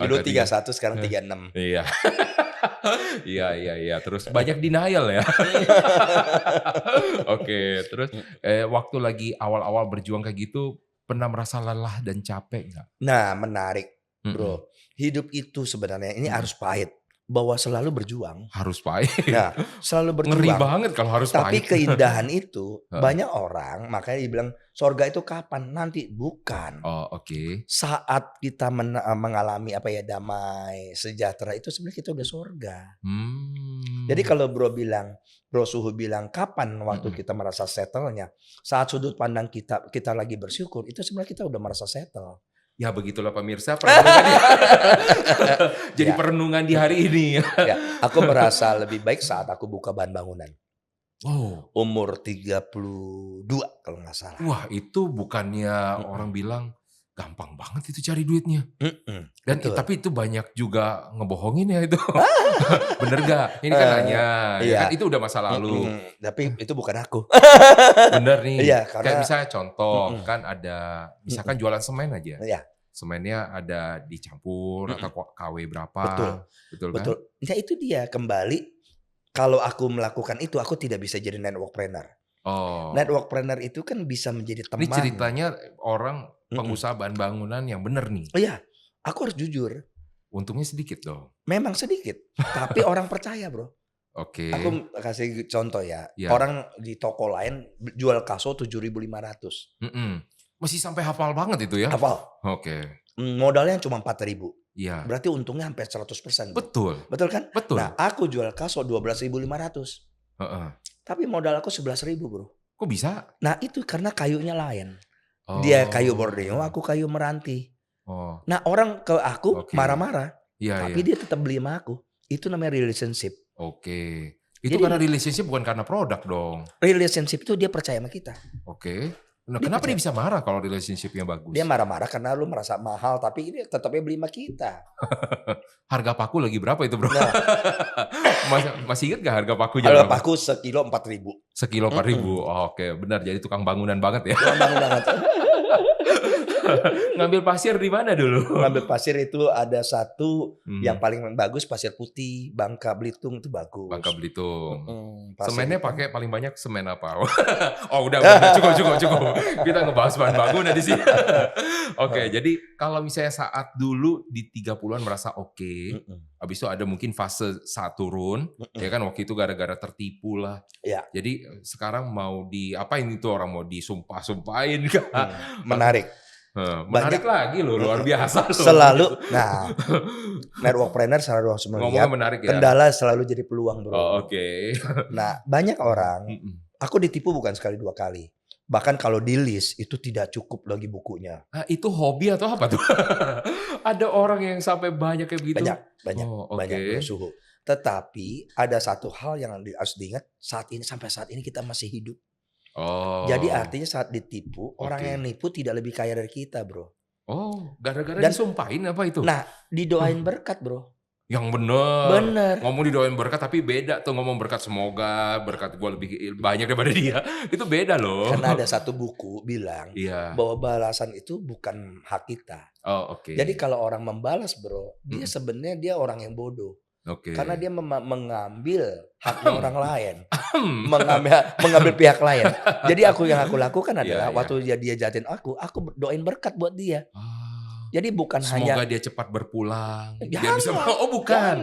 Dulu 31 sekarang 36. Iya. Iya. Terus banyak denial ya. Oke, terus waktu lagi awal-awal berjuang kayak gitu pernah merasa lelah dan capek nggak? Nah menarik bro. Hidup itu sebenarnya ini harus pahit. Bahwa selalu berjuang. Harus pahit. Nah, selalu berjuang. Ngeri banget kalau harus pahit. Tapi keindahan itu Heeh. banyak orang makanya dibilang sorga itu kapan? Nanti bukan. Oh, oke. Saat kita mengalami damai, sejahtera itu sebenarnya kita udah sorga. Jadi kalau Bro Suhu bilang kapan waktu kita merasa settle-nya? Saat sudut pandang kita lagi bersyukur, itu sebenarnya kita udah merasa settle. Ya begitulah pemirsa perenungan jadi perenungan di hari ini. Ya, aku merasa lebih baik saat aku buka bahan bangunan. Oh. Umur 32 kalau nggak salah. Wah itu bukannya orang bilang gampang banget itu cari duitnya. Dan tapi itu banyak juga ngebohongin ya itu. Bener gak? Ini kan nanya. Ya kan itu udah masa lalu. Tapi itu bukan aku. Bener nih. Iya, karena kayak misalnya contoh kan ada misalkan jualan semen aja. Iya. Semennya ada dicampur atau KW berapa. Betul kan? Betul. Ya itu dia kembali. Kalau aku melakukan itu aku tidak bisa jadi networkpreneur. Oh. Networkpreneur itu kan bisa menjadi teman. Ini ceritanya orang pengusaha bahan bangunan yang bener nih. Oh iya, aku harus jujur. Untungnya sedikit dong. Memang sedikit, tapi orang percaya bro. Oke. Aku kasih contoh ya. Orang di toko lain jual kaso 7.500. Masih sampai hafal banget itu ya? Hafal. Oke. Modalnya cuma 4.000. Iya. Berarti untungnya hampir 100%. Betul. Betul kan? Betul. Nah aku jual kaso 12.500. Tapi modal aku 11.000 bro. Kok bisa? Nah itu karena kayunya lain. Dia kayu Borneo, aku kayu Meranti. Nah orang ke aku marah-marah. Tapi dia tetap beli sama aku. Itu namanya relationship. Oke. Itu jadi, karena relationship bukan karena produk dong. Relationship itu dia percaya sama kita. Oke. Nah, kenapa dia bisa marah kalau relationshipnya bagus? Dia marah-marah karena lu merasa mahal tapi dia tetapnya beli sama kita. Harga paku lagi berapa itu bro? Nah. masih ingat gak harga paku? Harga paku sekilo 4.000. Sekilo 4.000. Oke, benar. Jadi tukang bangunan banget ya. Tukang bangunan banget. Ngambil pasir di mana dulu? Ngambil pasir itu ada satu yang paling bagus pasir putih, Bangka Belitung itu bagus. Bangka Belitung. Semennya pakai paling banyak semen apa? Oh udah cukup. Kita ngebahas bahan bangunan di sini. Oke, jadi kalau misalnya saat dulu di 30-an merasa oke, habis itu ada mungkin fase saat turun, ya kan waktu itu gara-gara tertipu lah. Ya. Jadi sekarang mau diapain itu orang mau disumpah-sumpahin kan? Menarik. Menarik lagi loh, luar biasa loh. Selalu, nah networkpreneur selalu harus melihat menarik ya? Kendala selalu jadi peluang bro. Oh, oke. Nah banyak orang, aku ditipu bukan sekali dua kali. Bahkan kalau di list itu tidak cukup lagi bukunya. Itu hobi atau apa tuh? Ada orang yang sampai banyak kayak begitu? Banyak bro, suhu. Tetapi ada satu hal yang harus diingat, sampai saat ini kita masih hidup. Jadi artinya saat ditipu, orang yang nipu tidak lebih kaya dari kita, bro. Gara-gara disumpahin apa itu? Nah, didoain berkat, bro. Yang bener. Ngomong didoain berkat tapi beda tuh, ngomong berkat semoga berkat gue lebih banyak daripada dia. Itu beda loh. Karena ada satu buku bilang bahwa balasan itu bukan hak kita. Jadi kalau orang membalas, bro, dia sebenarnya dia orang yang bodoh. Karena dia mengambil haknya orang lain. mengambil pihak lain. Jadi yang aku lakukan adalah waktu dia jahatin aku doain berkat buat dia. Jadi bukan semoga dia cepat berpulang. Dia bisa bukan.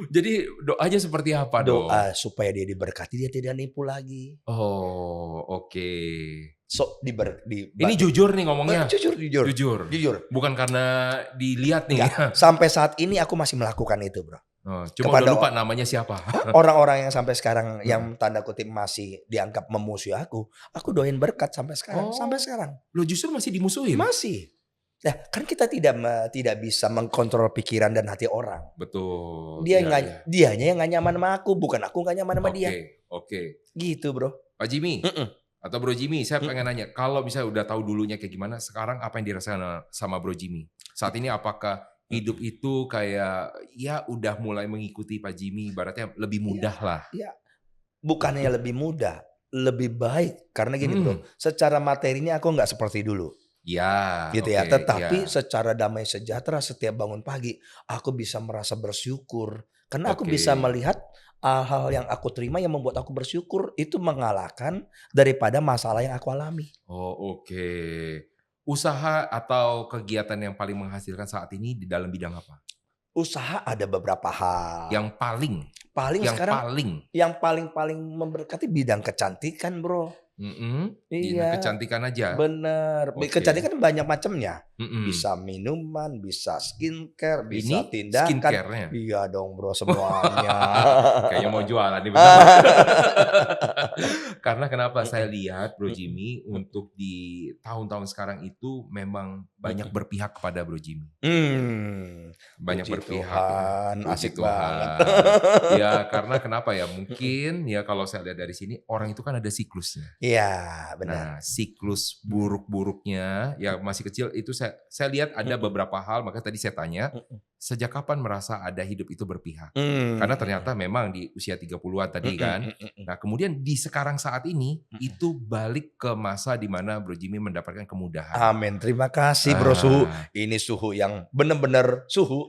Jadi doanya seperti apa dong? Doa supaya dia diberkati, dia tidak nipu lagi. So ini jujur nih ngomongnya. Jujur. Bukan karena dilihat nih. Sampai saat ini aku masih melakukan itu, bro. Cuma udah lupa namanya siapa. Orang-orang yang sampai sekarang yang tanda kutip masih dianggap memusuhi aku doain berkat sampai sekarang. Sampai sekarang. Lo justru masih dimusuhin? Masih. Nah, kan kita tidak bisa mengkontrol pikiran dan hati orang. Betul. Dianya yang gak nyaman sama aku, bukan aku gak nyaman sama dia. Gitu, bro. Pak Jimmy atau Bro Jimmy, saya pengen nanya, kalau misalnya udah tahu dulunya kayak gimana, sekarang apa yang dirasakan sama Bro Jimmy? Saat ini apakah hidup itu kayak udah mulai mengikuti Pak Jimmy, ibaratnya lebih mudah lah? Iya. Bukannya lebih mudah, lebih baik. Karena gini, bro, secara materinya aku gak seperti dulu. Tetapi secara damai sejahtera setiap bangun pagi aku bisa merasa bersyukur karena aku bisa melihat hal-hal yang aku terima yang membuat aku bersyukur itu mengalahkan daripada masalah yang aku alami. Usaha atau kegiatan yang paling menghasilkan saat ini di dalam bidang apa? Usaha ada beberapa hal. Yang paling memberkati bidang kecantikan, bro. Kecantikan aja. Bener. Kecantikan banyak macamnya. Bisa minuman, bisa skincare, bisa tindakan. Skincare-nya? Iya dong, bro, semuanya. Kayaknya mau jualan nih. Karena kenapa saya lihat Bro Jimmy untuk di tahun-tahun sekarang itu memang banyak berpihak kepada Bro Jimmy. Banyak berpihak. Tuhan, asik banget. Ya karena kenapa ya? Mungkin ya kalau saya lihat dari sini orang itu kan ada siklusnya. Iya, benar. Nah, siklus buruk-buruknya ya masih kecil itu saya lihat ada beberapa hal, makanya tadi saya tanya, sejak kapan merasa ada hidup itu berpihak? Karena ternyata memang di usia 30-an tadi kan. Nah, kemudian di sekarang saat ini itu balik ke masa di mana Bro Jimmy mendapatkan kemudahan. Amin. Terima kasih, Bro Suhu. Ini suhu yang benar-benar suhu.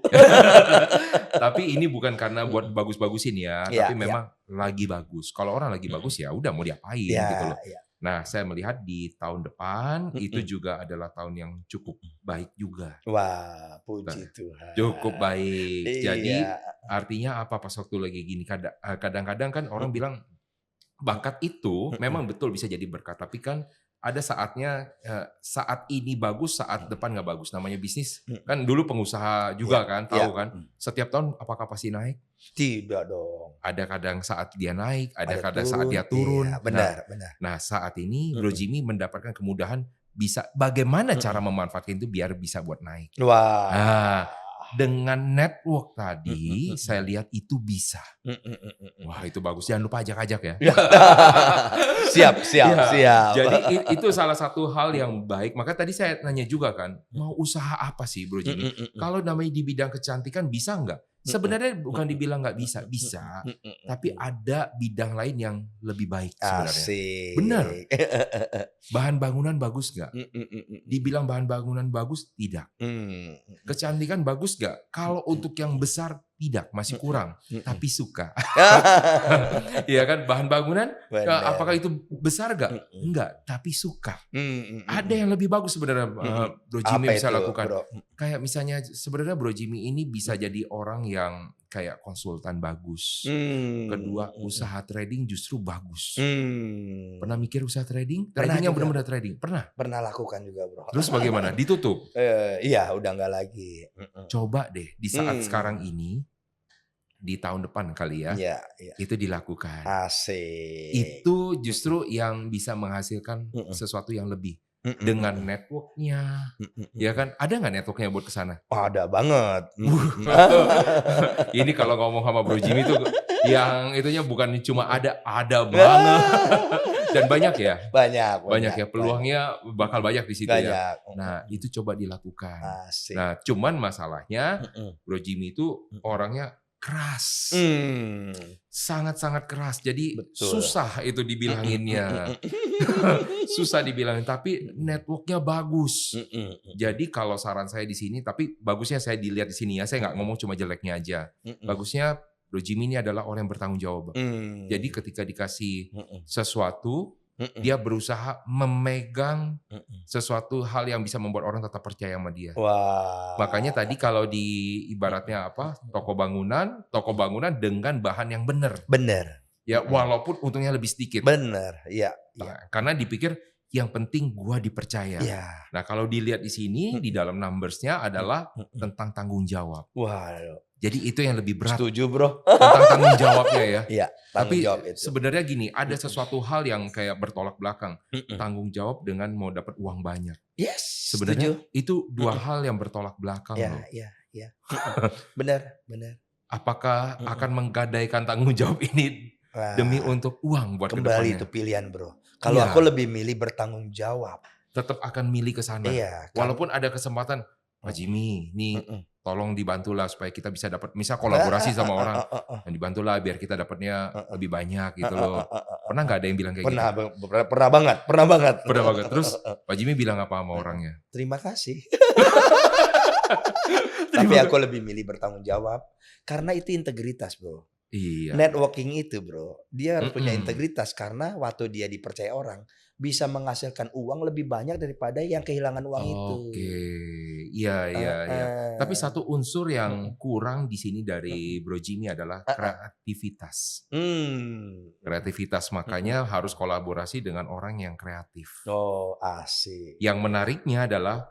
Tapi ini bukan karena buat bagus-bagusin ya, tapi memang lagi bagus. Kalau orang lagi bagus ya udah mau diapain gitu loh. Nah, saya melihat di tahun depan itu juga adalah tahun yang cukup baik juga. Wah, puji Tuhan. Cukup baik. Jadi artinya apa pas waktu lagi gini, kadang-kadang kan orang bilang bakat itu memang betul bisa jadi berkat, tapi kan ada saatnya saat ini bagus, saat depan nggak bagus. Namanya bisnis kan dulu pengusaha juga kan, tahu kan. Setiap tahun apakah pasti naik? Tidak dong. Ada kadang saat dia naik, ada kadang saat dia turun. Benar. Nah saat ini Bro Jimmy mendapatkan kemudahan bisa bagaimana cara memanfaatkan itu biar bisa buat naik. Wah. Nah, dengan network tadi saya lihat itu bisa. Wah itu bagus. Jangan lupa ajak-ajak ya. Siap. Jadi itu salah satu hal yang baik. Maka tadi saya nanya juga kan, mau usaha apa sih Bro Jimmy? Kalau namanya di bidang kecantikan bisa nggak? Sebenarnya bukan dibilang nggak bisa, bisa. Tapi ada bidang lain yang lebih baik sebenarnya. Asik. Benar. Bahan bangunan bagus nggak? Dibilang bahan bangunan bagus, tidak. Kecantikan bagus nggak? Kalau untuk yang besar, tidak. Masih kurang. Tapi suka. Iya kan? Bahan bangunan, apakah itu besar nggak? Enggak. Tapi suka. Ada yang lebih bagus sebenarnya Bro Jimmy bisa lakukan. Bro? Kayak misalnya sebenarnya Bro Jimmy ini bisa jadi orang yang kayak konsultan bagus. Kedua, usaha trading justru bagus. Pernah mikir usaha trading? Trading yang benar-benar trading? Pernah? Pernah lakukan juga, Bro. Terus bagaimana? Ditutup? Iya, udah nggak lagi. Coba deh di saat sekarang ini di tahun depan kali ya, Iya, iya. itu dilakukan. Asik. Itu justru yang bisa menghasilkan sesuatu yang lebih. Dengan network-nya, ya kan? Ada nggak network-nya buat ke sana? Ada banget. Ini kalau ngomong sama Bro Jimmy tuh yang itunya bukan cuma ada banget. Dan banyak ya? Banyak ya, peluangnya bakal banyak di situ ya. Nah, itu coba dilakukan. Asik. Nah, cuman masalahnya Bro Jimmy itu orangnya keras. Sangat-sangat keras. Jadi susah itu dibilanginnya. Susah dibilangin, tapi networknya bagus. Jadi kalau saran saya di sini, tapi bagusnya saya dilihat di sini ya, saya nggak ngomong cuma jeleknya aja. Bagusnya Bro Jimmy ini adalah orang yang bertanggung jawab. Jadi ketika dikasih sesuatu, dia berusaha memegang sesuatu hal yang bisa membuat orang tetap percaya sama dia. Wah. Makanya tadi kalau di ibaratnya apa, toko bangunan dengan bahan yang benar. Benar. Ya walaupun untungnya lebih sedikit. Benar, iya. Nah, karena dipikir yang penting gua dipercaya. Iya. Nah kalau dilihat di sini di dalam numbers-nya adalah tentang tanggung jawab. Wah. Jadi itu yang lebih berat. Setuju bro. Tentang tanggung jawabnya ya. Iya. Tapi sebenarnya gini, ada sesuatu hal yang kayak bertolak belakang. Tanggung jawab dengan mau dapat uang banyak. Yes. Sebenarnya setuju. itu dua hal yang bertolak belakang loh. Iya. Benar. Apakah akan menggadaikan tanggung jawab ini demi untuk uang buat kembali kedepannya? itu pilihan bro. Kalau aku lebih milih bertanggung jawab. Tetap akan milih ke sana. Iya. Walaupun ada kesempatan, Pak Jimmy, nih tolong dibantulah supaya kita bisa dapat, misal kolaborasi sama orang, dan dibantulah biar kita dapatnya lebih banyak gitu loh. Pernah nggak ada yang bilang kayak gitu? Pernah banget. Terus Pak Jimmy bilang apa sama orangnya? Terima kasih. Tapi aku lebih milih bertanggung jawab karena itu integritas bro. Iya. Networking itu bro, dia harus punya integritas karena waktu dia dipercaya orang bisa menghasilkan uang lebih banyak daripada yang kehilangan uang itu. Oke, iya. Tapi satu unsur yang kurang di sini dari Bro Jimmy adalah kreativitas. Kreativitas, makanya harus kolaborasi dengan orang yang kreatif. Oh, asik. Yang menariknya adalah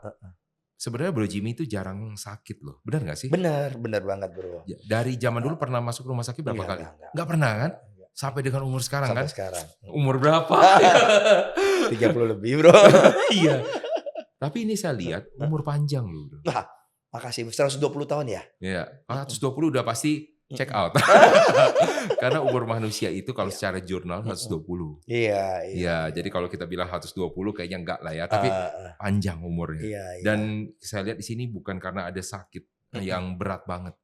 sebenarnya Bro Jimmy itu jarang sakit loh, benar nggak sih? Benar banget bro. Dari zaman dulu pernah masuk rumah sakit berapa kali? Nggak pernah kan? Sampai dengan umur sekarang kan? Sekarang. Umur berapa? 30 lebih bro. Iya. Tapi ini saya lihat umur panjang loh bro. Nah, makasih. 120 tahun ya? Iya, 120 udah pasti check out. Karena umur manusia itu kalau secara jurnal 120. Iya. Jadi kalau kita bilang 120 kayaknya enggak lah ya, tapi panjang umurnya. Iya. Dan saya lihat di sini bukan karena ada sakit yang berat banget.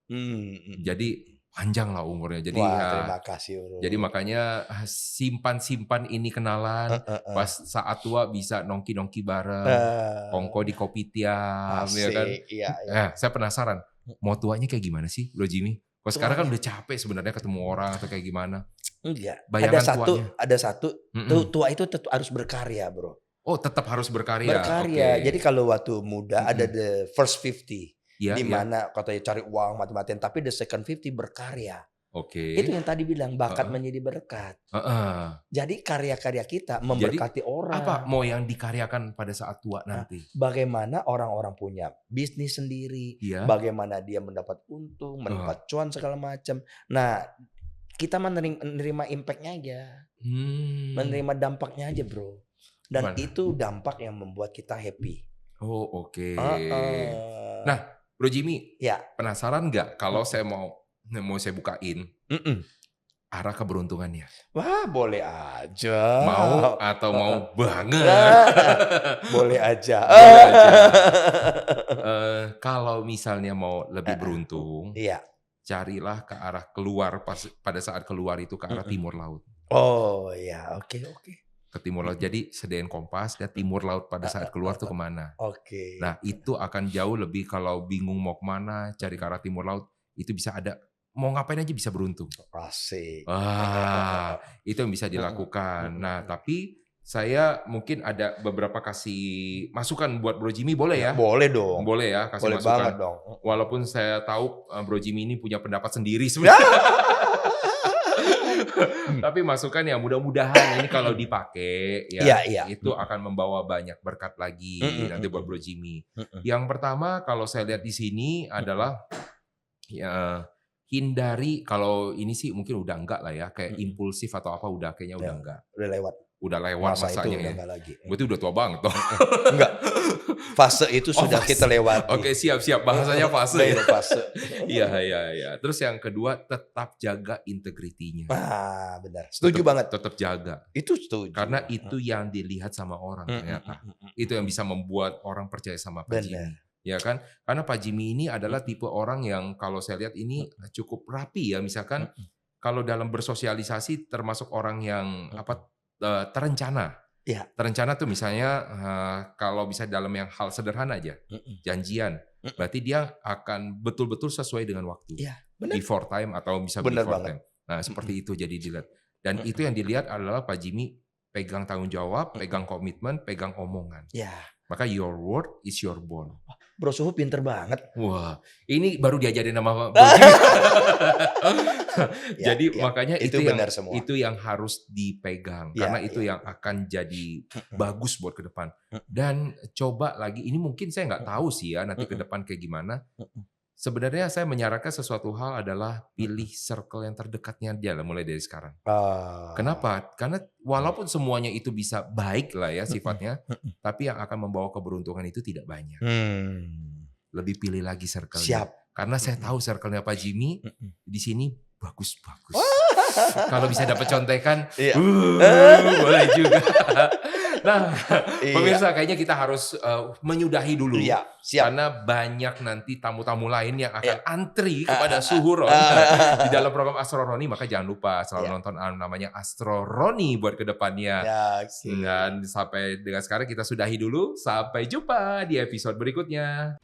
Jadi panjang lah umurnya. Jadi terima kasih bro. Jadi makanya simpan ini kenalan. Pas saat tua bisa nongki bareng, kongko di kopitiam, ya kan? Iya. Saya penasaran, mau tuanya kayak gimana sih Bro Jimmy? Kalau sekarang kan udah capek sebenarnya ketemu orang atau kayak gimana? Enggak. Bayangan Ada satu tua itu tetap harus berkarya bro. Oh tetap harus berkarya. Okay. Jadi kalau waktu muda ada the first 50. Di mana katanya cari uang mati-matian, tapi the second 50 berkarya. Oke. Itu yang tadi bilang bakat menjadi berkat. Jadi karya-karya kita memberkati orang. Apa mau yang dikaryakan pada saat tua nanti? Bagaimana orang-orang punya bisnis sendiri, bagaimana dia mendapat untung, mendapat cuan segala macam. Nah, kita menerima impact-nya aja, menerima dampaknya aja, bro. Dan itu dampak yang membuat kita happy. Oh, oke. Nah, Bro Jimmy, penasaran nggak kalau saya mau saya bukain arah keberuntungannya? Wah, boleh aja. Mau atau mau banget? Boleh aja. Kalau misalnya mau lebih beruntung, carilah ke arah keluar pada saat keluar itu ke arah timur laut. Oh iya, oke. Ke timur laut. Jadi sediain kompas dan timur laut pada saat keluar tuh kemana. Oke. Nah itu akan jauh lebih, kalau bingung mau kemana, cari ke arah timur laut. Itu bisa ada, mau ngapain aja bisa beruntung. Asik. Itu yang bisa dilakukan. Nah tapi saya mungkin ada beberapa kasih masukan buat Bro Jimmy, boleh ya? Boleh dong. Boleh ya, kasih boleh masukan. Banget dong. Walaupun saya tahu Bro Jimmy ini punya pendapat sendiri sebenarnya. Tapi masukan ya, mudah-mudahan ini kalau dipakai itu akan membawa banyak berkat lagi nanti buat Bro Jimmy. Yang pertama kalau saya lihat di sini adalah hindari kalau ini sih mungkin udah enggak lah ya, kayak impulsif atau apa udah kayaknya udah enggak. Udah lewat. Udah lewat Masa itu masanya udah ya. enggak lagi. Berarti udah tua banget toh. Enggak. Fase itu sudah kita lewati. Oke, siap-siap bahasanya fase ya. Fase. Iya. Terus yang kedua, tetap jaga integritinya. Benar. Setuju banget. Tetap jaga. Itu setuju. Karena itu yang dilihat sama orang ternyata. Itu yang bisa membuat orang percaya sama Pak Jimmy. Ya kan? Karena Pak Jimmy ini adalah tipe orang yang kalau saya lihat ini cukup rapi ya. Misalkan kalau dalam bersosialisasi termasuk orang yang terencana. Ya. Terencana tuh misalnya kalau bisa dalam yang hal sederhana aja, janjian, berarti dia akan betul-betul sesuai dengan waktu, before time atau bisa before time. Nah seperti itu jadi dilihat. Dan itu yang dilihat adalah Pak Jimmy pegang tanggung jawab, pegang komitmen, pegang omongan. Maka your word is your bond. Bro Suhu pinter banget. Wah, ini baru diajarin sama Bro Jimmy. Jadi makanya itu yang harus dipegang karena itu yang akan jadi bagus buat ke depan. Dan coba lagi, ini mungkin saya nggak tahu sih ya nanti ke depan kayak gimana. Sebenarnya saya menyarankan sesuatu hal adalah pilih circle yang terdekatnya dia mulai dari sekarang. Kenapa? Karena walaupun semuanya itu bisa baik lah ya sifatnya, tapi yang akan membawa keberuntungan itu tidak banyak. Lebih pilih lagi circle-nya. Karena saya tahu circle-nya Pak Jimmy di sini bagus-bagus. Kalau bisa dapat contekan, boleh juga. Nah, pemirsa kayaknya kita harus menyudahi dulu. Karena banyak nanti tamu-tamu lain yang akan antri kepada Suhu Ron di dalam program Astro Roni. Maka jangan lupa selalu nonton namanya Astro Roni buat kedepannya. Dan sampai dengan sekarang kita sudahi dulu. Sampai jumpa di episode berikutnya.